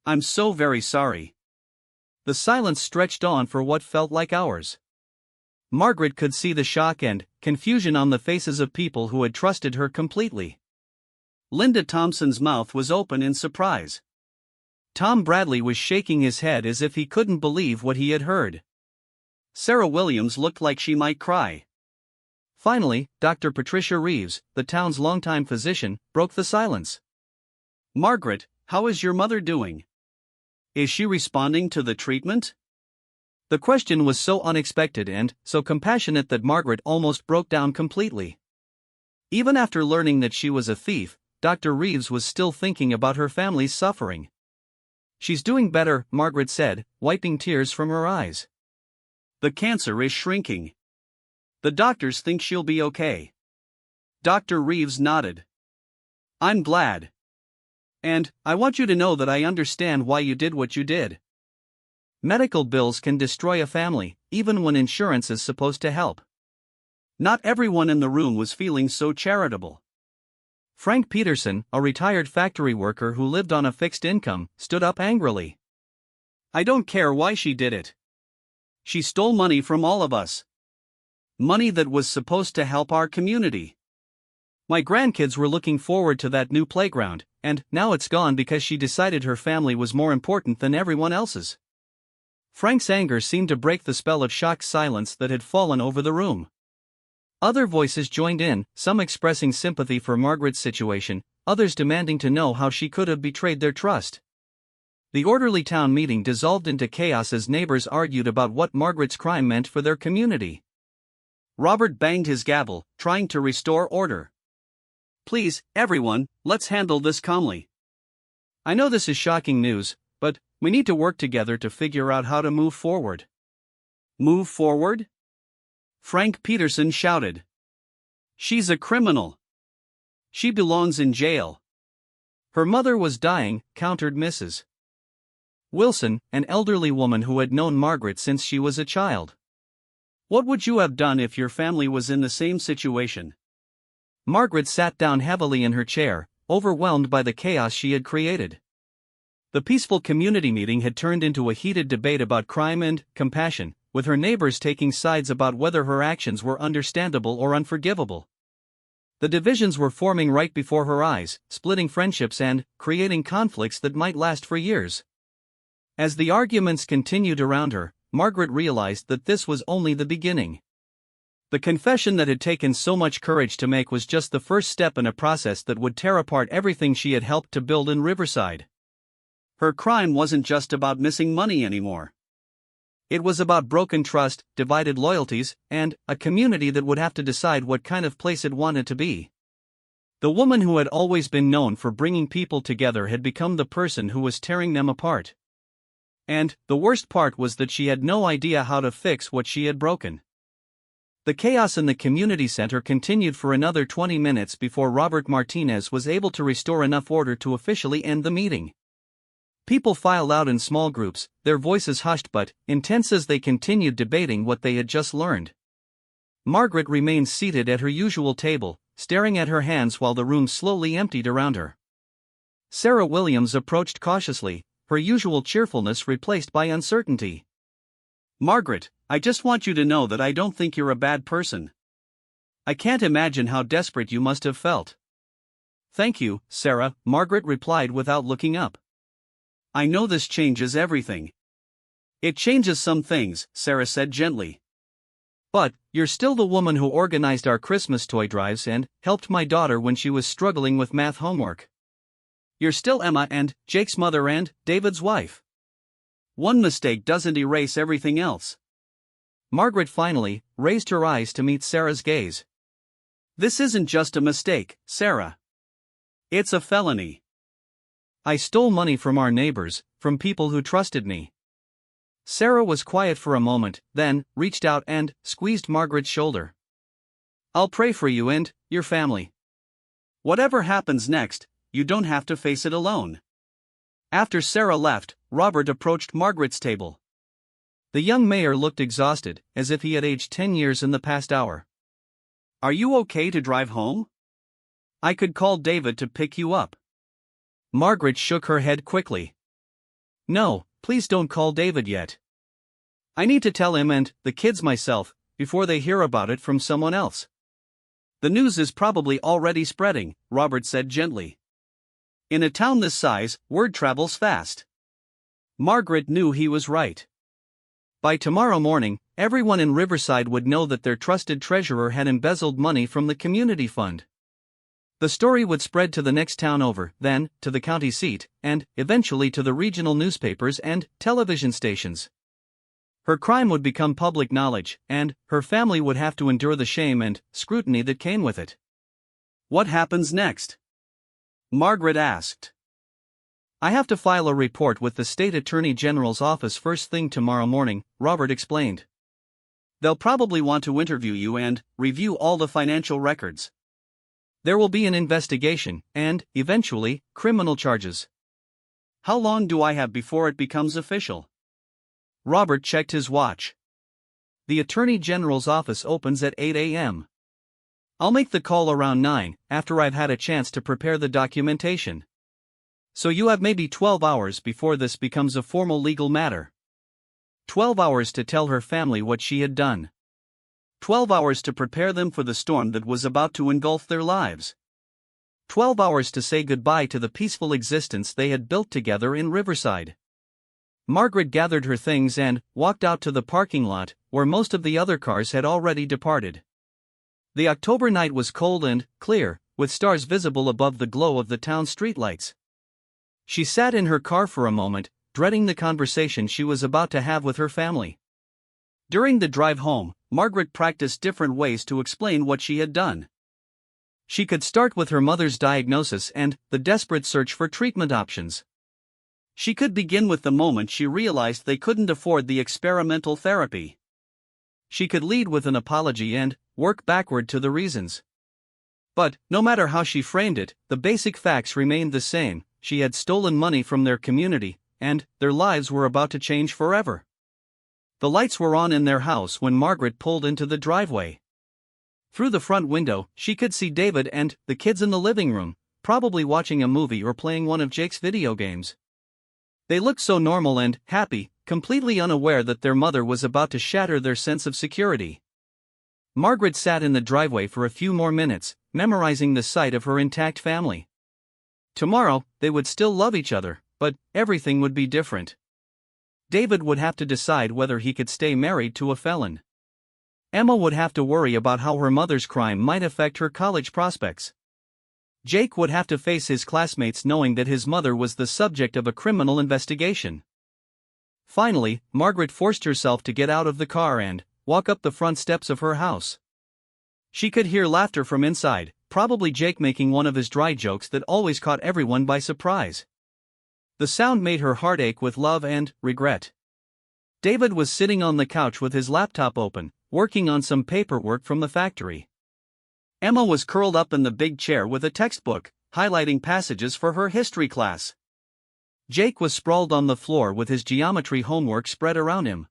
I'm so very sorry." The silence stretched on for what felt like hours. Margaret could see the shock and confusion on the faces of people who had trusted her completely. Linda Thompson's mouth was open in surprise. Tom Bradley was shaking his head as if he couldn't believe what he had heard. Sarah Williams looked like she might cry. Finally, Dr. Patricia Reeves, the town's longtime physician, broke the silence. "Margaret, how is your mother doing? Is she responding to the treatment?" The question was so unexpected and so compassionate that Margaret almost broke down completely. Even after learning that she was a thief, Dr. Reeves was still thinking about her family's suffering. "She's doing better," Margaret said, wiping tears from her eyes. "The cancer is shrinking. The doctors think she'll be okay." Dr. Reeves nodded. "I'm glad. And I want you to know that I understand why you did what you did. Medical bills can destroy a family, even when insurance is supposed to help." Not everyone in the room was feeling so charitable. Frank Peterson, a retired factory worker who lived on a fixed income, stood up angrily. "I don't care why she did it. She stole money from all of us. Money that was supposed to help our community. My grandkids were looking forward to that new playground, and now it's gone because she decided her family was more important than everyone else's." Frank's anger seemed to break the spell of shocked silence that had fallen over the room. Other voices joined in, some expressing sympathy for Margaret's situation, others demanding to know how she could have betrayed their trust. The orderly town meeting dissolved into chaos as neighbors argued about what Margaret's crime meant for their community. Robert banged his gavel, trying to restore order. "Please, everyone, let's handle this calmly. I know this is shocking news, but we need to work together to figure out how to move forward." "Move forward?" Frank Peterson shouted. "She's a criminal. She belongs in jail." "Her mother was dying," countered Mrs. Wilson, an elderly woman who had known Margaret since she was a child. "What would you have done if your family was in the same situation?" Margaret sat down heavily in her chair, overwhelmed by the chaos she had created. The peaceful community meeting had turned into a heated debate about crime and compassion, with her neighbors taking sides about whether her actions were understandable or unforgivable. The divisions were forming right before her eyes, splitting friendships and creating conflicts that might last for years. As the arguments continued around her, Margaret realized that this was only the beginning. The confession that had taken so much courage to make was just the first step in a process that would tear apart everything she had helped to build in Riverside. Her crime wasn't just about missing money anymore. It was about broken trust, divided loyalties, and a community that would have to decide what kind of place it wanted to be. The woman who had always been known for bringing people together had become the person who was tearing them apart. And the worst part was that she had no idea how to fix what she had broken. The chaos in the community center continued for another 20 minutes before Robert Martinez was able to restore enough order to officially end the meeting. People filed out in small groups, their voices hushed but intense as they continued debating what they had just learned. Margaret remained seated at her usual table, staring at her hands while the room slowly emptied around her. Sarah Williams approached cautiously, her usual cheerfulness replaced by uncertainty. "Margaret, I just want you to know that I don't think you're a bad person. I can't imagine how desperate you must have felt." "Thank you, Sarah," Margaret replied without looking up. "I know this changes everything." "It changes some things," Sarah said gently. "But, you're still the woman who organized our Christmas toy drives and helped my daughter when she was struggling with math homework. You're still Emma and Jake's mother and David's wife. One mistake doesn't erase everything else." Margaret finally raised her eyes to meet Sarah's gaze. "This isn't just a mistake, Sarah. It's a felony. I stole money from our neighbors, from people who trusted me." Sarah was quiet for a moment, then reached out and squeezed Margaret's shoulder. "I'll pray for you and your family. Whatever happens next, you don't have to face it alone." After Sarah left, Robert approached Margaret's table. The young mayor looked exhausted, as if he had aged 10 years in the past hour. "Are you okay to drive home? I could call David to pick you up." Margaret shook her head quickly. "No, please don't call David yet. I need to tell him and the kids myself, before they hear about it from someone else." "The news is probably already spreading," Robert said gently. "In a town this size, word travels fast." Margaret knew he was right. By tomorrow morning, everyone in Riverside would know that their trusted treasurer had embezzled money from the community fund. The story would spread to the next town over, then to the county seat, and eventually to the regional newspapers and television stations. Her crime would become public knowledge, and her family would have to endure the shame and scrutiny that came with it. "What happens next?" Margaret asked. "I have to file a report with the state attorney general's office first thing tomorrow morning," Robert explained. "They'll probably want to interview you and review all the financial records. There will be an investigation, and, eventually, criminal charges." "How long do I have before it becomes official?" Robert checked his watch. "The Attorney General's office opens at 8 a.m. I'll make the call around 9, after I've had a chance to prepare the documentation. So you have maybe 12 hours before this becomes a formal legal matter. 12 hours to tell her family what she had done. 12 hours to prepare them for the storm that was about to engulf their lives. 12 hours to say goodbye to the peaceful existence they had built together in Riverside." Margaret gathered her things and walked out to the parking lot, where most of the other cars had already departed. The October night was cold and clear, with stars visible above the glow of the town streetlights. She sat in her car for a moment, dreading the conversation she was about to have with her family. During the drive home, Margaret practiced different ways to explain what she had done. She could start with her mother's diagnosis and the desperate search for treatment options. She could begin with the moment she realized they couldn't afford the experimental therapy. She could lead with an apology and work backward to the reasons. But, no matter how she framed it, the basic facts remained the same: she had stolen money from their community, and their lives were about to change forever. The lights were on in their house when Margaret pulled into the driveway. Through the front window, she could see David and the kids in the living room, probably watching a movie or playing one of Jake's video games. They looked so normal and happy, completely unaware that their mother was about to shatter their sense of security. Margaret sat in the driveway for a few more minutes, memorizing the sight of her intact family. Tomorrow, they would still love each other, but everything would be different. David would have to decide whether he could stay married to a felon. Emma would have to worry about how her mother's crime might affect her college prospects. Jake would have to face his classmates knowing that his mother was the subject of a criminal investigation. Finally, Margaret forced herself to get out of the car and walk up the front steps of her house. She could hear laughter from inside, probably Jake making one of his dry jokes that always caught everyone by surprise. The sound made her heart ache with love and regret. David was sitting on the couch with his laptop open, working on some paperwork from the factory. Emma was curled up in the big chair with a textbook, highlighting passages for her history class. Jake was sprawled on the floor with his geometry homework spread around him.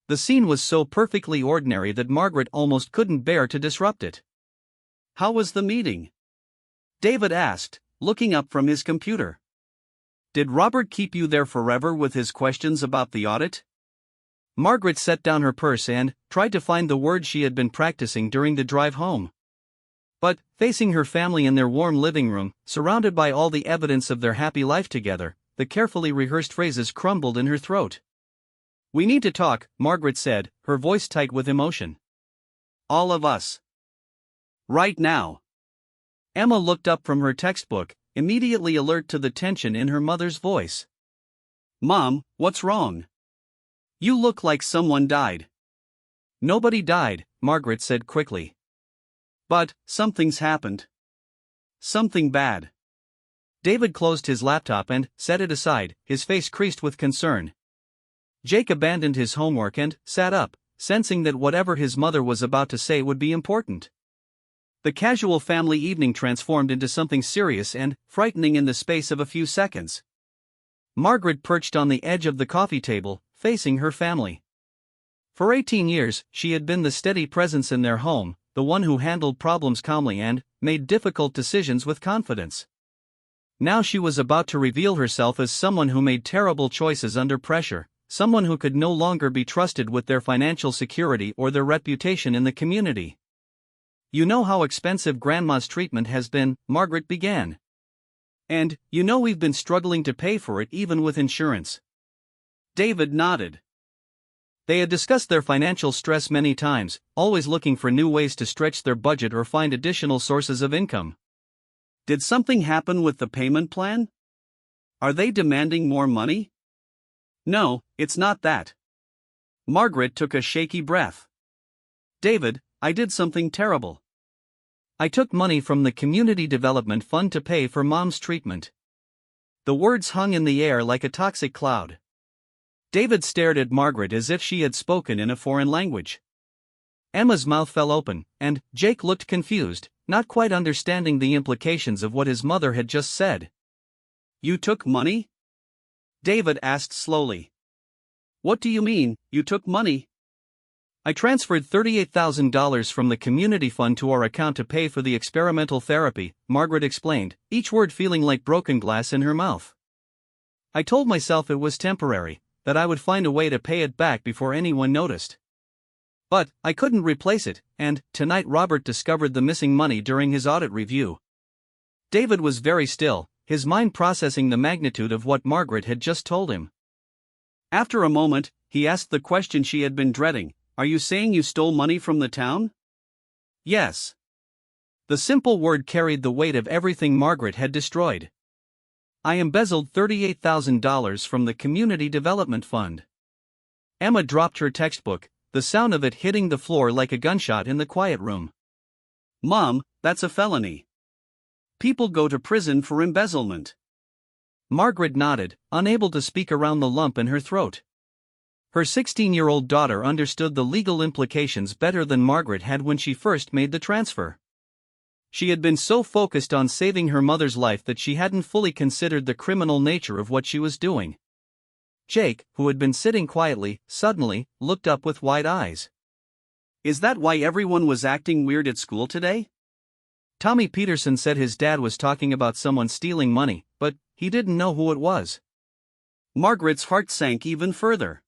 The scene was so perfectly ordinary that Margaret almost couldn't bear to disrupt it. "How was the meeting?" David asked, looking up from his computer. "Did Robert keep you there forever with his questions about the audit?" Margaret set down her purse and tried to find the words she had been practicing during the drive home. But, facing her family in their warm living room, surrounded by all the evidence of their happy life together, the carefully rehearsed phrases crumbled in her throat. "We need to talk," Margaret said, her voice tight with emotion. "All of us. Right now." Emma looked up from her textbook, immediately alert to the tension in her mother's voice. "Mom, what's wrong? You look like someone died." "Nobody died," Margaret said quickly. "But something's happened. Something bad." David closed his laptop and set it aside, his face creased with concern. Jake abandoned his homework and sat up, sensing that whatever his mother was about to say would be important. The casual family evening transformed into something serious and frightening in the space of a few seconds. Margaret perched on the edge of the coffee table, facing her family. For 18 years, she had been the steady presence in their home, the one who handled problems calmly and made difficult decisions with confidence. Now she was about to reveal herself as someone who made terrible choices under pressure, someone who could no longer be trusted with their financial security or their reputation in the community. "You know how expensive Grandma's treatment has been," Margaret began. "And, you know we've been struggling to pay for it even with insurance." David nodded. They had discussed their financial stress many times, always looking for new ways to stretch their budget or find additional sources of income. "Did something happen with the payment plan? Are they demanding more money?" "No, it's not that." Margaret took a shaky breath. "David, I did something terrible. I took money from the Community Development Fund to pay for Mom's treatment." The words hung in the air like a toxic cloud. David stared at Margaret as if she had spoken in a foreign language. Emma's mouth fell open, and Jake looked confused, not quite understanding the implications of what his mother had just said. "You took money?" David asked slowly. "What do you mean, you took money?" "I transferred $38,000 from the community fund to our account to pay for the experimental therapy," Margaret explained, each word feeling like broken glass in her mouth. "I told myself it was temporary, that I would find a way to pay it back before anyone noticed. But I couldn't replace it, and tonight Robert discovered the missing money during his audit review." David was very still, his mind processing the magnitude of what Margaret had just told him. After a moment, he asked the question she had been dreading. "Are you saying you stole money from the town?" "Yes." The simple word carried the weight of everything Margaret had destroyed. "I embezzled $38,000 from the Community Development Fund." Emma dropped her textbook, the sound of it hitting the floor like a gunshot in the quiet room. "Mom, that's a felony. People go to prison for embezzlement." Margaret nodded, unable to speak around the lump in her throat. Her 16-year-old daughter understood the legal implications better than Margaret had when she first made the transfer. She had been so focused on saving her mother's life that she hadn't fully considered the criminal nature of what she was doing. Jake, who had been sitting quietly, suddenly looked up with wide eyes. "Is that why everyone was acting weird at school today?" Tommy Peterson said his dad was talking about someone stealing money, but he didn't know who it was. Margaret's heart sank even further.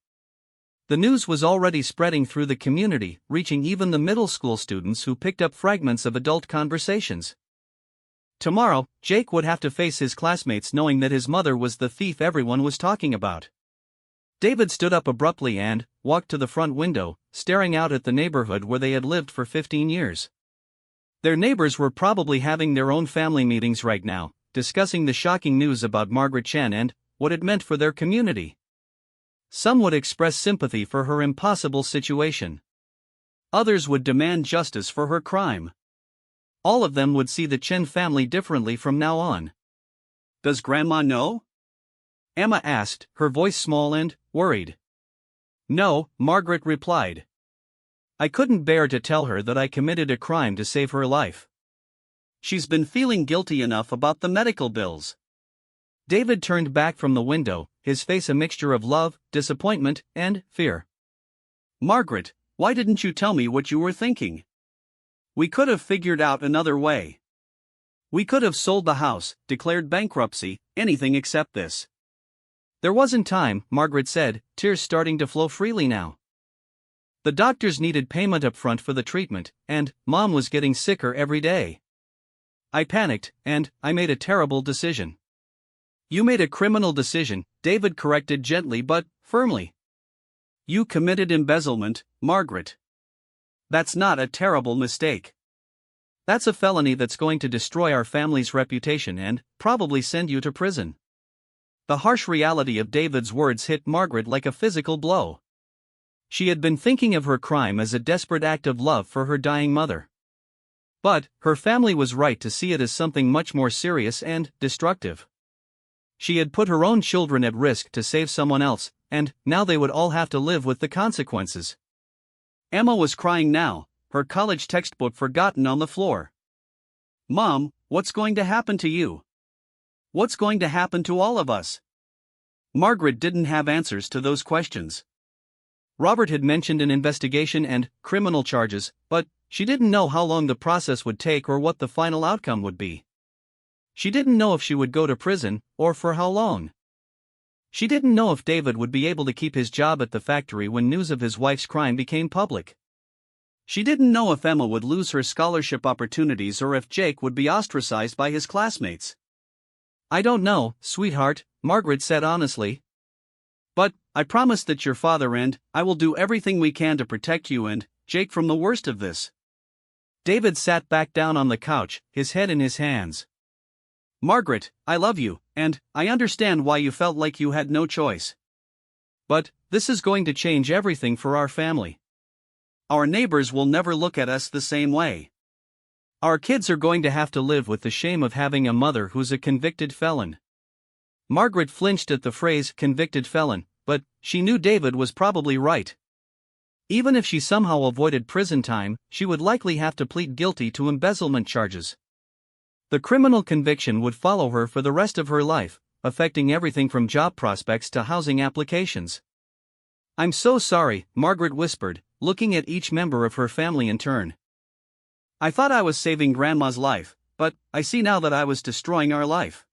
The news was already spreading through the community, reaching even the middle school students who picked up fragments of adult conversations. Tomorrow, Jake would have to face his classmates knowing that his mother was the thief everyone was talking about. David stood up abruptly and walked to the front window, staring out at the neighborhood where they had lived for 15 years. Their neighbors were probably having their own family meetings right now, discussing the shocking news about Margaret Chen and what it meant for their community. Some would express sympathy for her impossible situation. Others would demand justice for her crime. All of them would see the Chen family differently from now on. "Does Grandma know?" Emma asked, her voice small and worried. "No," Margaret replied. "I couldn't bear to tell her that I committed a crime to save her life. She's been feeling guilty enough about the medical bills." David turned back from the window, his face a mixture of love, disappointment, and fear. "Margaret, why didn't you tell me what you were thinking? We could have figured out another way. We could have sold the house, declared bankruptcy, anything except this." "There wasn't time," Margaret said, tears starting to flow freely now. "The doctors needed payment up front for the treatment, and Mom was getting sicker every day. I panicked, and I made a terrible decision." "You made a criminal decision," David corrected gently but firmly. "You committed embezzlement, Margaret. That's not a terrible mistake. That's a felony that's going to destroy our family's reputation and probably send you to prison." The harsh reality of David's words hit Margaret like a physical blow. She had been thinking of her crime as a desperate act of love for her dying mother. But her family was right to see it as something much more serious and destructive. She had put her own children at risk to save someone else, and now they would all have to live with the consequences. Emma was crying now, her college textbook forgotten on the floor. "Mom, what's going to happen to you? What's going to happen to all of us?" Margaret didn't have answers to those questions. Robert had mentioned an investigation and criminal charges, but she didn't know how long the process would take or what the final outcome would be. She didn't know if she would go to prison, or for how long. She didn't know if David would be able to keep his job at the factory when news of his wife's crime became public. She didn't know if Emma would lose her scholarship opportunities or if Jake would be ostracized by his classmates. "I don't know, sweetheart," Margaret said honestly. "But I promise that your father and I will do everything we can to protect you and Jake from the worst of this." David sat back down on the couch, his head in his hands. "Margaret, I love you, and I understand why you felt like you had no choice. But this is going to change everything for our family. Our neighbors will never look at us the same way. Our kids are going to have to live with the shame of having a mother who's a convicted felon." Margaret flinched at the phrase convicted felon, but she knew David was probably right. Even if she somehow avoided prison time, she would likely have to plead guilty to embezzlement charges. The criminal conviction would follow her for the rest of her life, affecting everything from job prospects to housing applications. "I'm so sorry," Margaret whispered, looking at each member of her family in turn. "I thought I was saving Grandma's life, but I see now that I was destroying our life.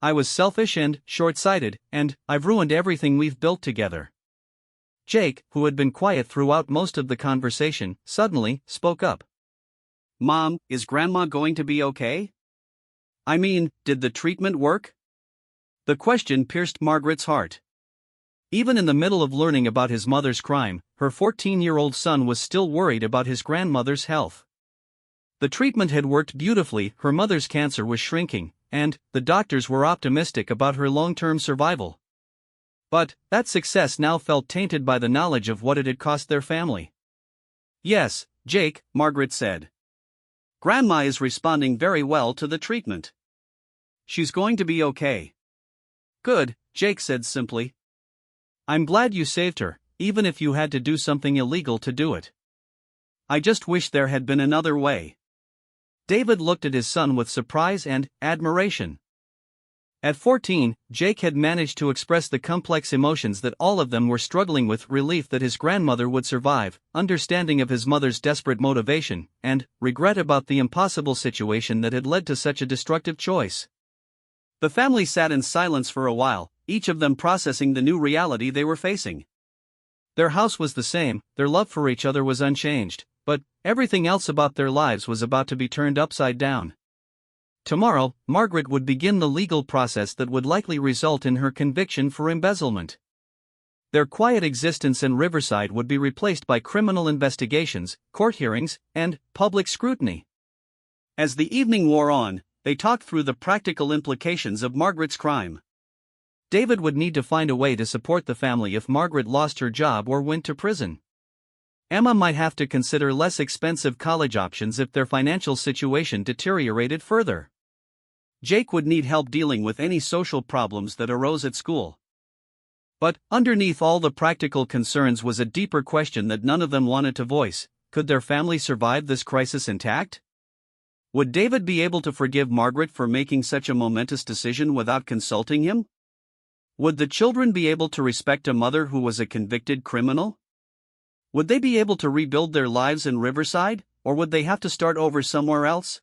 I was selfish and short-sighted, and I've ruined everything we've built together." Jake, who had been quiet throughout most of the conversation, suddenly spoke up. "Mom, is Grandma going to be okay? I mean, did the treatment work?" The question pierced Margaret's heart. Even in the middle of learning about his mother's crime, her 14-year-old son was still worried about his grandmother's health. The treatment had worked beautifully, her mother's cancer was shrinking, and the doctors were optimistic about her long-term survival. But that success now felt tainted by the knowledge of what it had cost their family. "Yes, Jake," Margaret said. "Grandma is responding very well to the treatment. She's going to be okay." "Good," Jake said simply. "I'm glad you saved her, even if you had to do something illegal to do it. I just wish there had been another way." David looked at his son with surprise and admiration. At 14, Jake had managed to express the complex emotions that all of them were struggling with: relief that his grandmother would survive, understanding of his mother's desperate motivation, and regret about the impossible situation that had led to such a destructive choice. The family sat in silence for a while, each of them processing the new reality they were facing. Their house was the same, their love for each other was unchanged, but everything else about their lives was about to be turned upside down. Tomorrow, Margaret would begin the legal process that would likely result in her conviction for embezzlement. Their quiet existence in Riverside would be replaced by criminal investigations, court hearings, and public scrutiny. As the evening wore on, they talked through the practical implications of Margaret's crime. David would need to find a way to support the family if Margaret lost her job or went to prison. Emma might have to consider less expensive college options if their financial situation deteriorated further. Jake would need help dealing with any social problems that arose at school. But underneath all the practical concerns was a deeper question that none of them wanted to voice: could their family survive this crisis intact? Would David be able to forgive Margaret for making such a momentous decision without consulting him? Would the children be able to respect a mother who was a convicted criminal? Would they be able to rebuild their lives in Riverside, or would they have to start over somewhere else?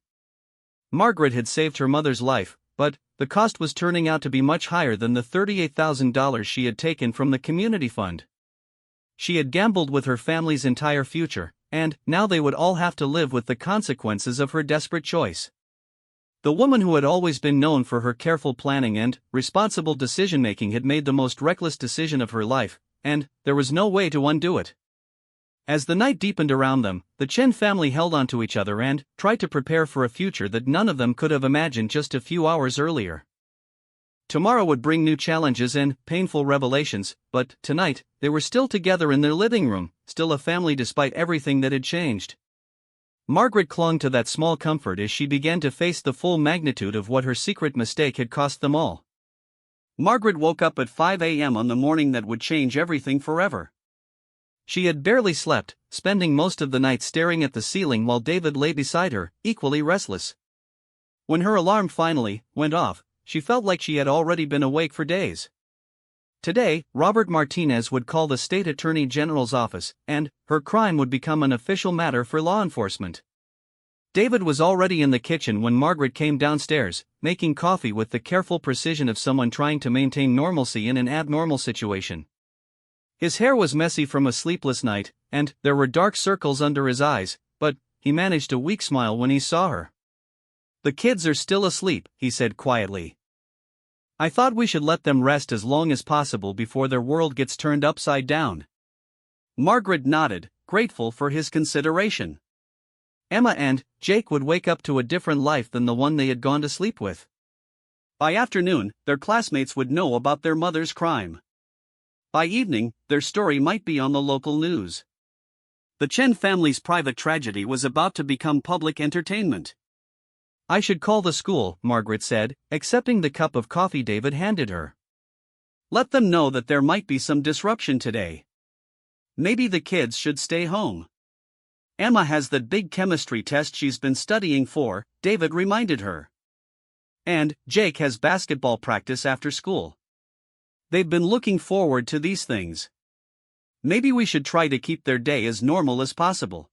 Margaret had saved her mother's life, but the cost was turning out to be much higher than the $38,000 she had taken from the community fund. She had gambled with her family's entire future, and now they would all have to live with the consequences of her desperate choice. The woman who had always been known for her careful planning and responsible decision-making had made the most reckless decision of her life, and there was no way to undo it. As the night deepened around them, the Chen family held onto each other and tried to prepare for a future that none of them could have imagined just a few hours earlier. Tomorrow would bring new challenges and painful revelations, but tonight, they were still together in their living room, still a family despite everything that had changed. Margaret clung to that small comfort as she began to face the full magnitude of what her secret mistake had cost them all. Margaret woke up at 5 a.m. on the morning that would change everything forever. She had barely slept, spending most of the night staring at the ceiling while David lay beside her, equally restless. When her alarm finally went off, she felt like she had already been awake for days. Today, Robert Martinez would call the state attorney general's office, and her crime would become an official matter for law enforcement. David was already in the kitchen when Margaret came downstairs, making coffee with the careful precision of someone trying to maintain normalcy in an abnormal situation. His hair was messy from a sleepless night, and there were dark circles under his eyes, but he managed a weak smile when he saw her. "The kids are still asleep," he said quietly. "I thought we should let them rest as long as possible before their world gets turned upside down." Margaret nodded, grateful for his consideration. Emma and Jake would wake up to a different life than the one they had gone to sleep with. By afternoon, their classmates would know about their mother's crime. By evening, their story might be on the local news. The Chen family's private tragedy was about to become public entertainment. "I should call the school," Margaret said, accepting the cup of coffee David handed her. "Let them know that there might be some disruption today. Maybe the kids should stay home. Emma has that big chemistry test she's been studying for," David reminded her. "And Jake has basketball practice after school. They've been looking forward to these things. Maybe we should try to keep their day as normal as possible."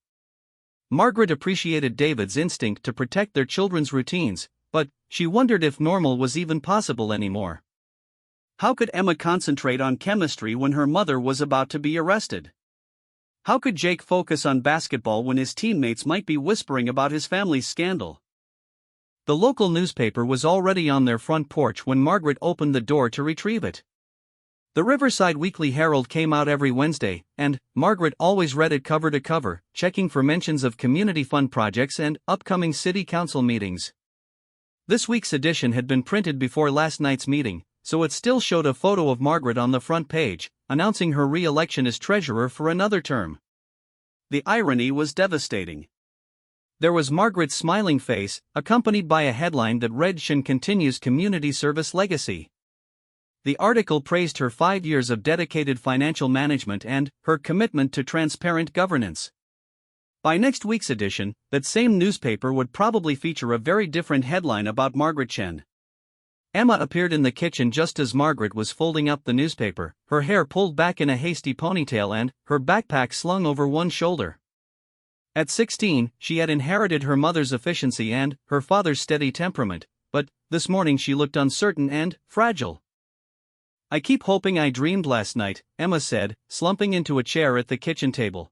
Margaret appreciated David's instinct to protect their children's routines, but she wondered if normal was even possible anymore. How could Emma concentrate on chemistry when her mother was about to be arrested? How could Jake focus on basketball when his teammates might be whispering about his family's scandal? The local newspaper was already on their front porch when Margaret opened the door to retrieve it. The Riverside Weekly Herald came out every Wednesday, and Margaret always read it cover to cover, checking for mentions of community fund projects and upcoming city council meetings. This week's edition had been printed before last night's meeting, so it still showed a photo of Margaret on the front page, announcing her re-election as treasurer for another term. The irony was devastating. There was Margaret's smiling face, accompanied by a headline that read "Chen continues community service legacy." The article praised her 5 years of dedicated financial management and her commitment to transparent governance. By next week's edition, that same newspaper would probably feature a very different headline about Margaret Chen. Emma appeared in the kitchen just as Margaret was folding up the newspaper, her hair pulled back in a hasty ponytail and her backpack slung over one shoulder. At 16, she had inherited her mother's efficiency and her father's steady temperament, but this morning she looked uncertain and fragile. I keep hoping I dreamed last night, Emma said, slumping into a chair at the kitchen table.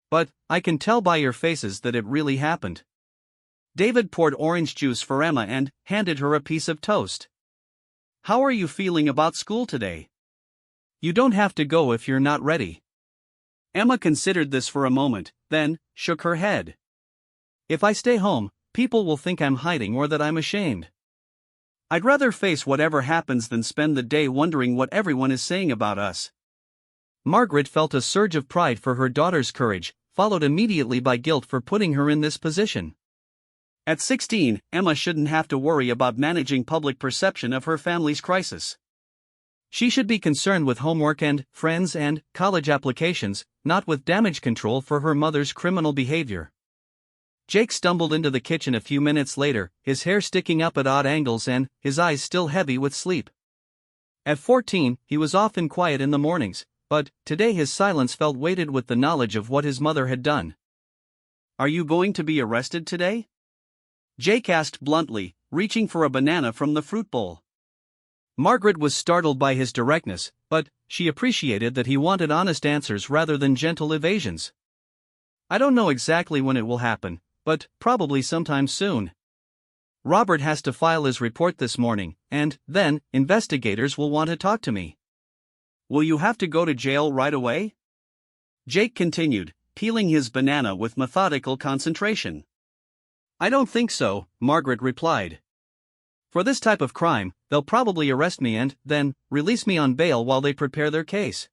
But, I can tell by your faces that it really happened. David poured orange juice for Emma and handed her a piece of toast. How are you feeling about school today? You don't have to go if you're not ready. Emma considered this for a moment, then shook her head. If I stay home, people will think I'm hiding or that I'm ashamed. I'd rather face whatever happens than spend the day wondering what everyone is saying about us. Margaret felt a surge of pride for her daughter's courage, followed immediately by guilt for putting her in this position. At 16, Emma shouldn't have to worry about managing public perception of her family's crisis. She should be concerned with homework and friends and college applications, not with damage control for her mother's criminal behavior. Jake stumbled into the kitchen a few minutes later, his hair sticking up at odd angles and his eyes still heavy with sleep. At 14, he was often quiet in the mornings, but today his silence felt weighted with the knowledge of what his mother had done. Are you going to be arrested today? Jake asked bluntly, reaching for a banana from the fruit bowl. Margaret was startled by his directness, but she appreciated that he wanted honest answers rather than gentle evasions. I don't know exactly when it will happen, but probably sometime soon. Robert has to file his report this morning, and then investigators will want to talk to me. Will you have to go to jail right away? Jake continued, peeling his banana with methodical concentration. I don't think so, Margaret replied. For this type of crime, they'll probably arrest me and then release me on bail while they prepare their case.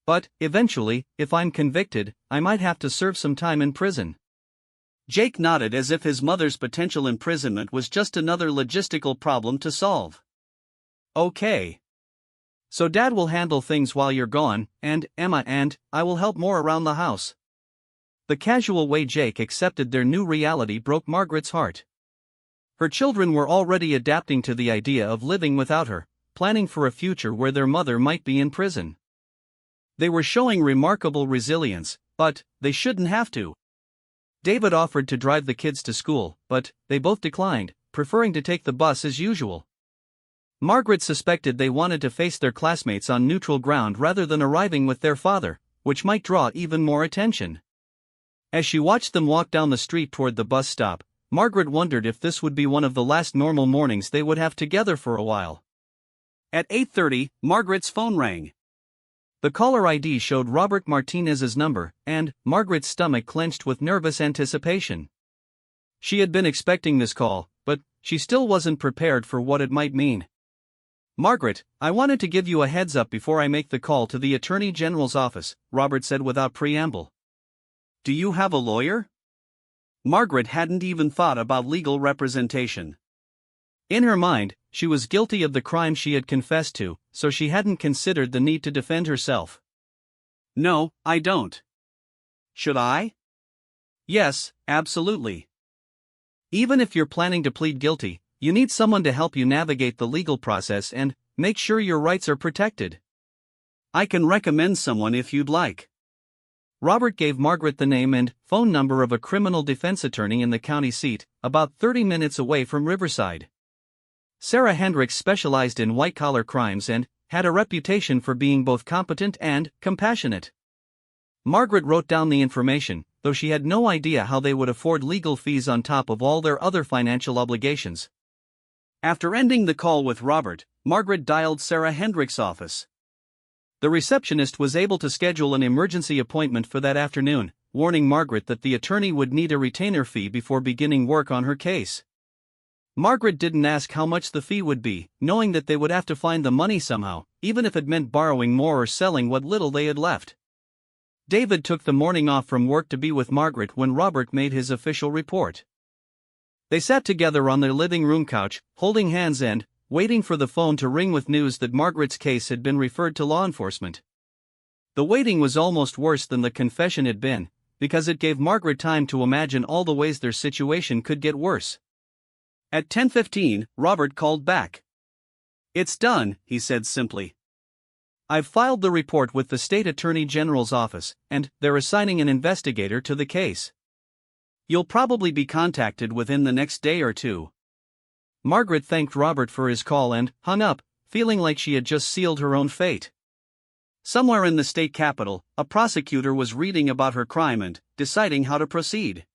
But, eventually, if I'm convicted, I might have to serve some time in prison. Jake nodded as if his mother's potential imprisonment was just another logistical problem to solve. Okay. So Dad will handle things while you're gone, and Emma and I will help more around the house. The casual way Jake accepted their new reality broke Margaret's heart. Her children were already adapting to the idea of living without her, planning for a future where their mother might be in prison. They were showing remarkable resilience, but they shouldn't have to. David offered to drive the kids to school, but they both declined, preferring to take the bus as usual. Margaret suspected they wanted to face their classmates on neutral ground rather than arriving with their father, which might draw even more attention. As she watched them walk down the street toward the bus stop, Margaret wondered if this would be one of the last normal mornings they would have together for a while. At 8:30, Margaret's phone rang. The caller ID showed Robert Martinez's number, and Margaret's stomach clenched with nervous anticipation. She had been expecting this call, but she still wasn't prepared for what it might mean. Margaret, I wanted to give you a heads up before I make the call to the Attorney General's office, Robert said without preamble. Do you have a lawyer? Margaret hadn't even thought about legal representation. In her mind, she was guilty of the crime she had confessed to, so she hadn't considered the need to defend herself. No, I don't. Should I? Yes, absolutely. Even if you're planning to plead guilty, you need someone to help you navigate the legal process and make sure your rights are protected. I can recommend someone if you'd like. Robert gave Margaret the name and phone number of a criminal defense attorney in the county seat, about 30 minutes away from Riverside. Sarah Hendricks specialized in white-collar crimes and had a reputation for being both competent and compassionate. Margaret wrote down the information, though she had no idea how they would afford legal fees on top of all their other financial obligations. After ending the call with Robert, Margaret dialed Sarah Hendricks' office. The receptionist was able to schedule an emergency appointment for that afternoon, warning Margaret that the attorney would need a retainer fee before beginning work on her case. Margaret didn't ask how much the fee would be, knowing that they would have to find the money somehow, even if it meant borrowing more or selling what little they had left. David took the morning off from work to be with Margaret when Robert made his official report. They sat together on their living room couch, holding hands and waiting for the phone to ring with news that Margaret's case had been referred to law enforcement. The waiting was almost worse than the confession had been, because it gave Margaret time to imagine all the ways their situation could get worse. At 10:15, Robert called back. It's done, he said simply. I've filed the report with the state attorney general's office, and they're assigning an investigator to the case. You'll probably be contacted within the next day or two. Margaret thanked Robert for his call and hung up, feeling like she had just sealed her own fate. Somewhere in the state capitol, a prosecutor was reading about her crime and deciding how to proceed.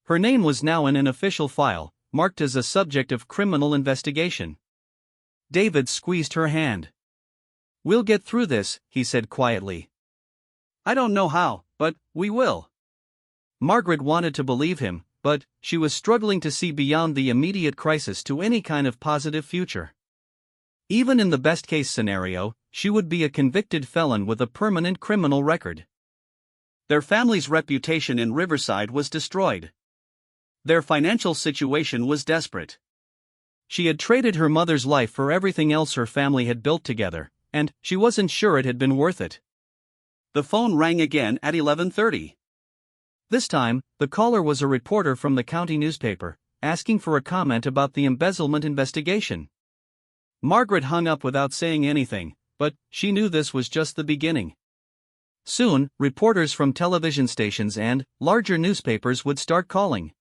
Her name was now in an official file, marked as a subject of criminal investigation. David squeezed her hand. "We'll get through this," he said quietly. "I don't know how, but we will." Margaret wanted to believe him, but she was struggling to see beyond the immediate crisis to any kind of positive future. Even in the best-case scenario, she would be a convicted felon with a permanent criminal record. Their family's reputation in Riverside was destroyed. Their financial situation was desperate. She had traded her mother's life for everything else her family had built together, and she wasn't sure it had been worth it. The phone rang again at 11:30. This time, the caller was a reporter from the county newspaper, asking for a comment about the embezzlement investigation. Margaret hung up without saying anything, but she knew this was just the beginning. Soon, reporters from television stations and larger newspapers would start calling.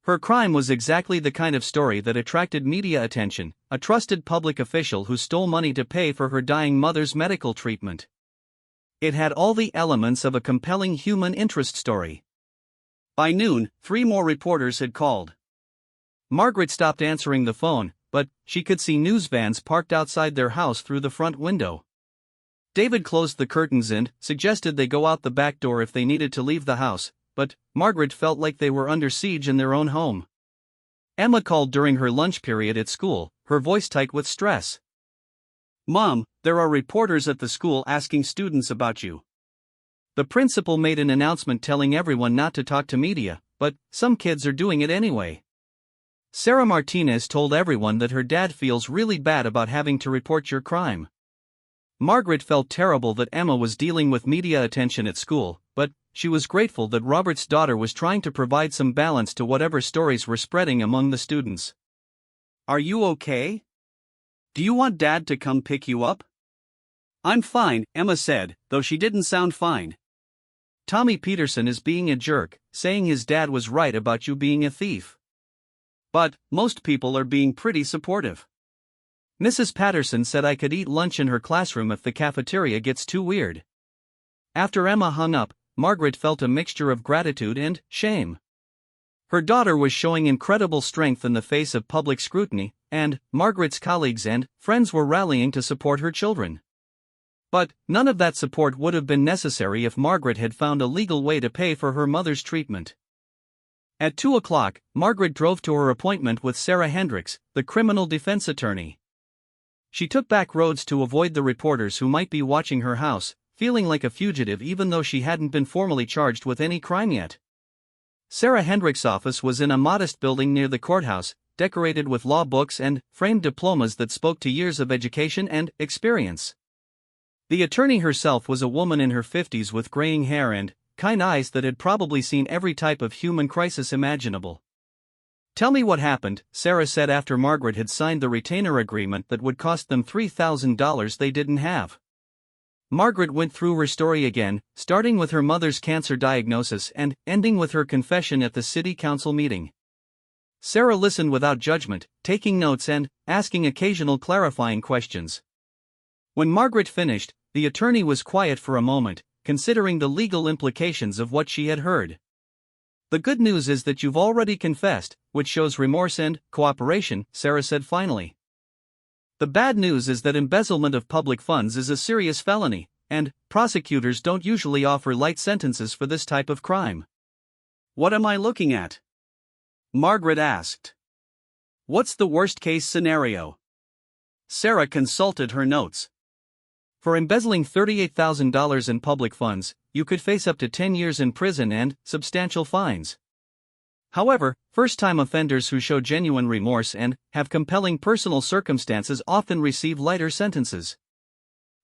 Her crime was exactly the kind of story that attracted media attention: a trusted public official who stole money to pay for her dying mother's medical treatment. It had all the elements of a compelling human interest story. By noon, 3 more reporters had called. Margaret stopped answering the phone, but she could see news vans parked outside their house through the front window. David closed the curtains and suggested they go out the back door if they needed to leave the house, but Margaret felt like they were under siege in their own home. Emma called during her lunch period at school, her voice tight with stress. "Mom, there are reporters at the school asking students about you. The principal made an announcement telling everyone not to talk to media, but some kids are doing it anyway. Sarah Martinez told everyone that her dad feels really bad about having to report your crime." Margaret felt terrible that Emma was dealing with media attention at school, but she was grateful that Robert's daughter was trying to provide some balance to whatever stories were spreading among the students. "Are you okay? Do you want Dad to come pick you up?" "I'm fine," Emma said, though she didn't sound fine. "Tommy Peterson is being a jerk, saying his dad was right about you being a thief. But most people are being pretty supportive. Mrs. Patterson said I could eat lunch in her classroom if the cafeteria gets too weird." After Emma hung up, Margaret felt a mixture of gratitude and shame. Her daughter was showing incredible strength in the face of public scrutiny, and Margaret's colleagues and friends were rallying to support her children. But none of that support would have been necessary if Margaret had found a legal way to pay for her mother's treatment. At 2 o'clock, Margaret drove to her appointment with Sarah Hendricks, the criminal defense attorney. She took back roads to avoid the reporters who might be watching her house, feeling like a fugitive even though she hadn't been formally charged with any crime yet. Sarah Hendricks' office was in a modest building near the courthouse, decorated with law books and framed diplomas that spoke to years of education and experience. The attorney herself was a woman in her 50s with graying hair and kind eyes that had probably seen every type of human crisis imaginable. "Tell me what happened," Sarah said after Margaret had signed the retainer agreement that would cost them $3,000 they didn't have. Margaret went through her story again, starting with her mother's cancer diagnosis and ending with her confession at the city council meeting. Sarah listened without judgment, taking notes and asking occasional clarifying questions. When Margaret finished, the attorney was quiet for a moment, considering the legal implications of what she had heard. "The good news is that you've already confessed, which shows remorse and cooperation," Sarah said finally. "The bad news is that embezzlement of public funds is a serious felony, and prosecutors don't usually offer light sentences for this type of crime." "What am I looking at?" Margaret asked. "What's the worst-case scenario?" Sarah consulted her notes. "For embezzling $38,000 in public funds, you could face up to 10 years in prison and substantial fines. However, first-time offenders who show genuine remorse and have compelling personal circumstances often receive lighter sentences.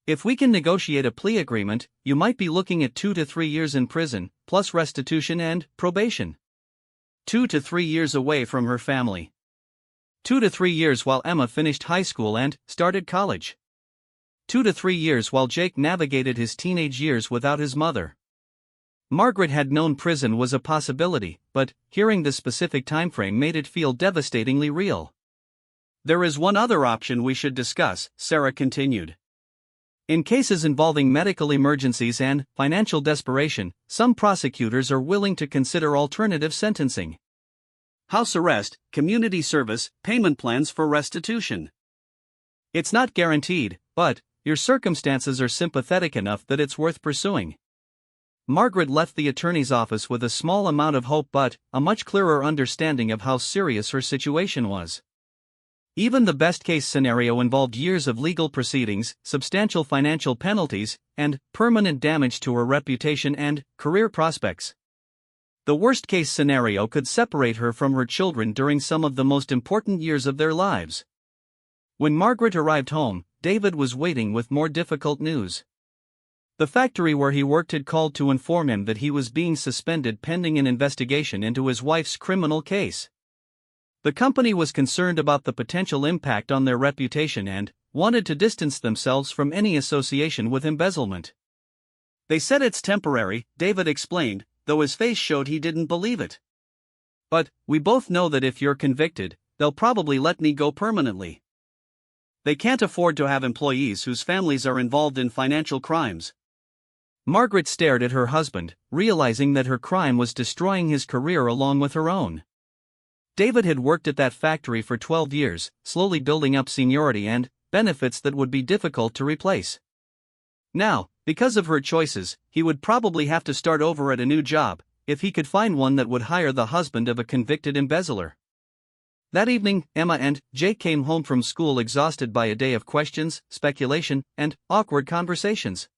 If we can negotiate a plea agreement, you might be looking at 2 to 3 years in prison, plus restitution and probation. 2 to 3 years away from her family. 2 to 3 years while Emma finished high school and started college. 2 to 3 years while Jake navigated his teenage years without his mother." Margaret had known prison was a possibility, but hearing the specific timeframe made it feel devastatingly real. There is one other option we should discuss, Sarah continued. In cases involving medical emergencies and financial desperation, some prosecutors are willing to consider alternative sentencing. House arrest, community service, payment plans for restitution. It's not guaranteed, but your circumstances are sympathetic enough that it's worth pursuing. Margaret left the attorney's office with a small amount of hope but a much clearer understanding of how serious her situation was. Even the best-case scenario involved years of legal proceedings, substantial financial penalties, and permanent damage to her reputation and career prospects. The worst-case scenario could separate her from her children during some of the most important years of their lives. When Margaret arrived home, David was waiting with more difficult news. The factory where he worked had called to inform him that he was being suspended pending an investigation into his wife's criminal case. The company was concerned about the potential impact on their reputation and wanted to distance themselves from any association with embezzlement. They said it's temporary, David explained, though his face showed he didn't believe it. But we both know that if you're convicted, they'll probably let me go permanently. They can't afford to have employees whose families are involved in financial crimes. Margaret stared at her husband, realizing that her crime was destroying his career along with her own. David had worked at that factory for 12 years, slowly building up seniority and benefits that would be difficult to replace. Now, because of her choices, he would probably have to start over at a new job, if he could find one that would hire the husband of a convicted embezzler. That evening, Emma and Jake came home from school exhausted by a day of questions, speculation, and awkward conversations.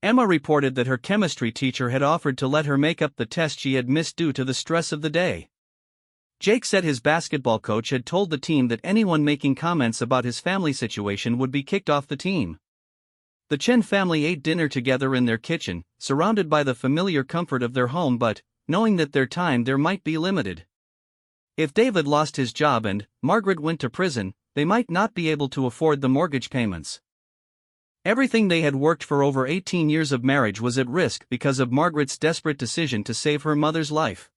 Emma reported that her chemistry teacher had offered to let her make up the test she had missed due to the stress of the day. Jake said his basketball coach had told the team that anyone making comments about his family situation would be kicked off the team. The Chen family ate dinner together in their kitchen, surrounded by the familiar comfort of their home but knowing that their time there might be limited. If David lost his job and Margaret went to prison, they might not be able to afford the mortgage payments. Everything they had worked for over 18 years of marriage was at risk because of Margaret's desperate decision to save her mother's life.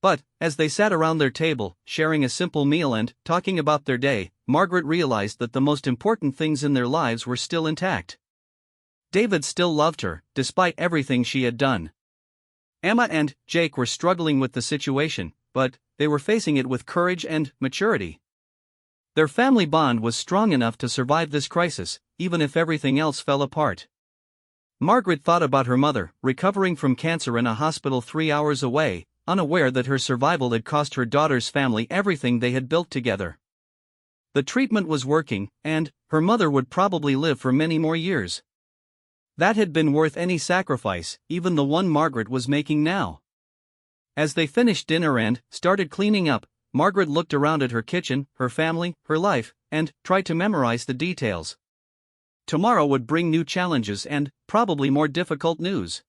But, as they sat around their table, sharing a simple meal and talking about their day, Margaret realized that the most important things in their lives were still intact. David still loved her, despite everything she had done. Emma and Jake were struggling with the situation, but they were facing it with courage and maturity. Their family bond was strong enough to survive this crisis, even if everything else fell apart. Margaret thought about her mother, recovering from cancer in a hospital 3 hours away, unaware that her survival had cost her daughter's family everything they had built together. The treatment was working, and her mother would probably live for many more years. That had been worth any sacrifice, even the one Margaret was making now. As they finished dinner and started cleaning up, Margaret looked around at her kitchen, her family, her life, and tried to memorize the details. Tomorrow would bring new challenges and probably more difficult news.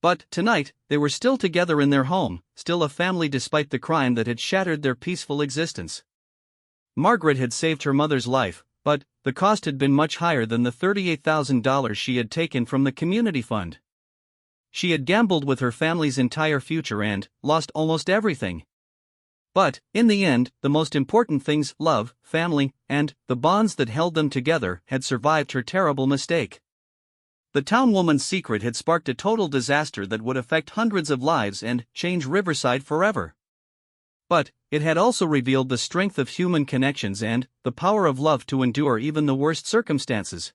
But tonight, they were still together in their home, still a family despite the crime that had shattered their peaceful existence. Margaret had saved her mother's life, but the cost had been much higher than the $38,000 she had taken from the community fund. She had gambled with her family's entire future and lost almost everything. But, in the end, the most important things, love, family, and the bonds that held them together, had survived her terrible mistake. The town woman's secret had sparked a total disaster that would affect hundreds of lives and change Riverside forever. But it had also revealed the strength of human connections and the power of love to endure even the worst circumstances.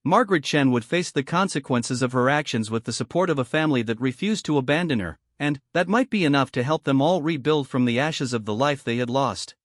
Margaret Chen would face the consequences of her actions with the support of a family that refused to abandon her, and that might be enough to help them all rebuild from the ashes of the life they had lost.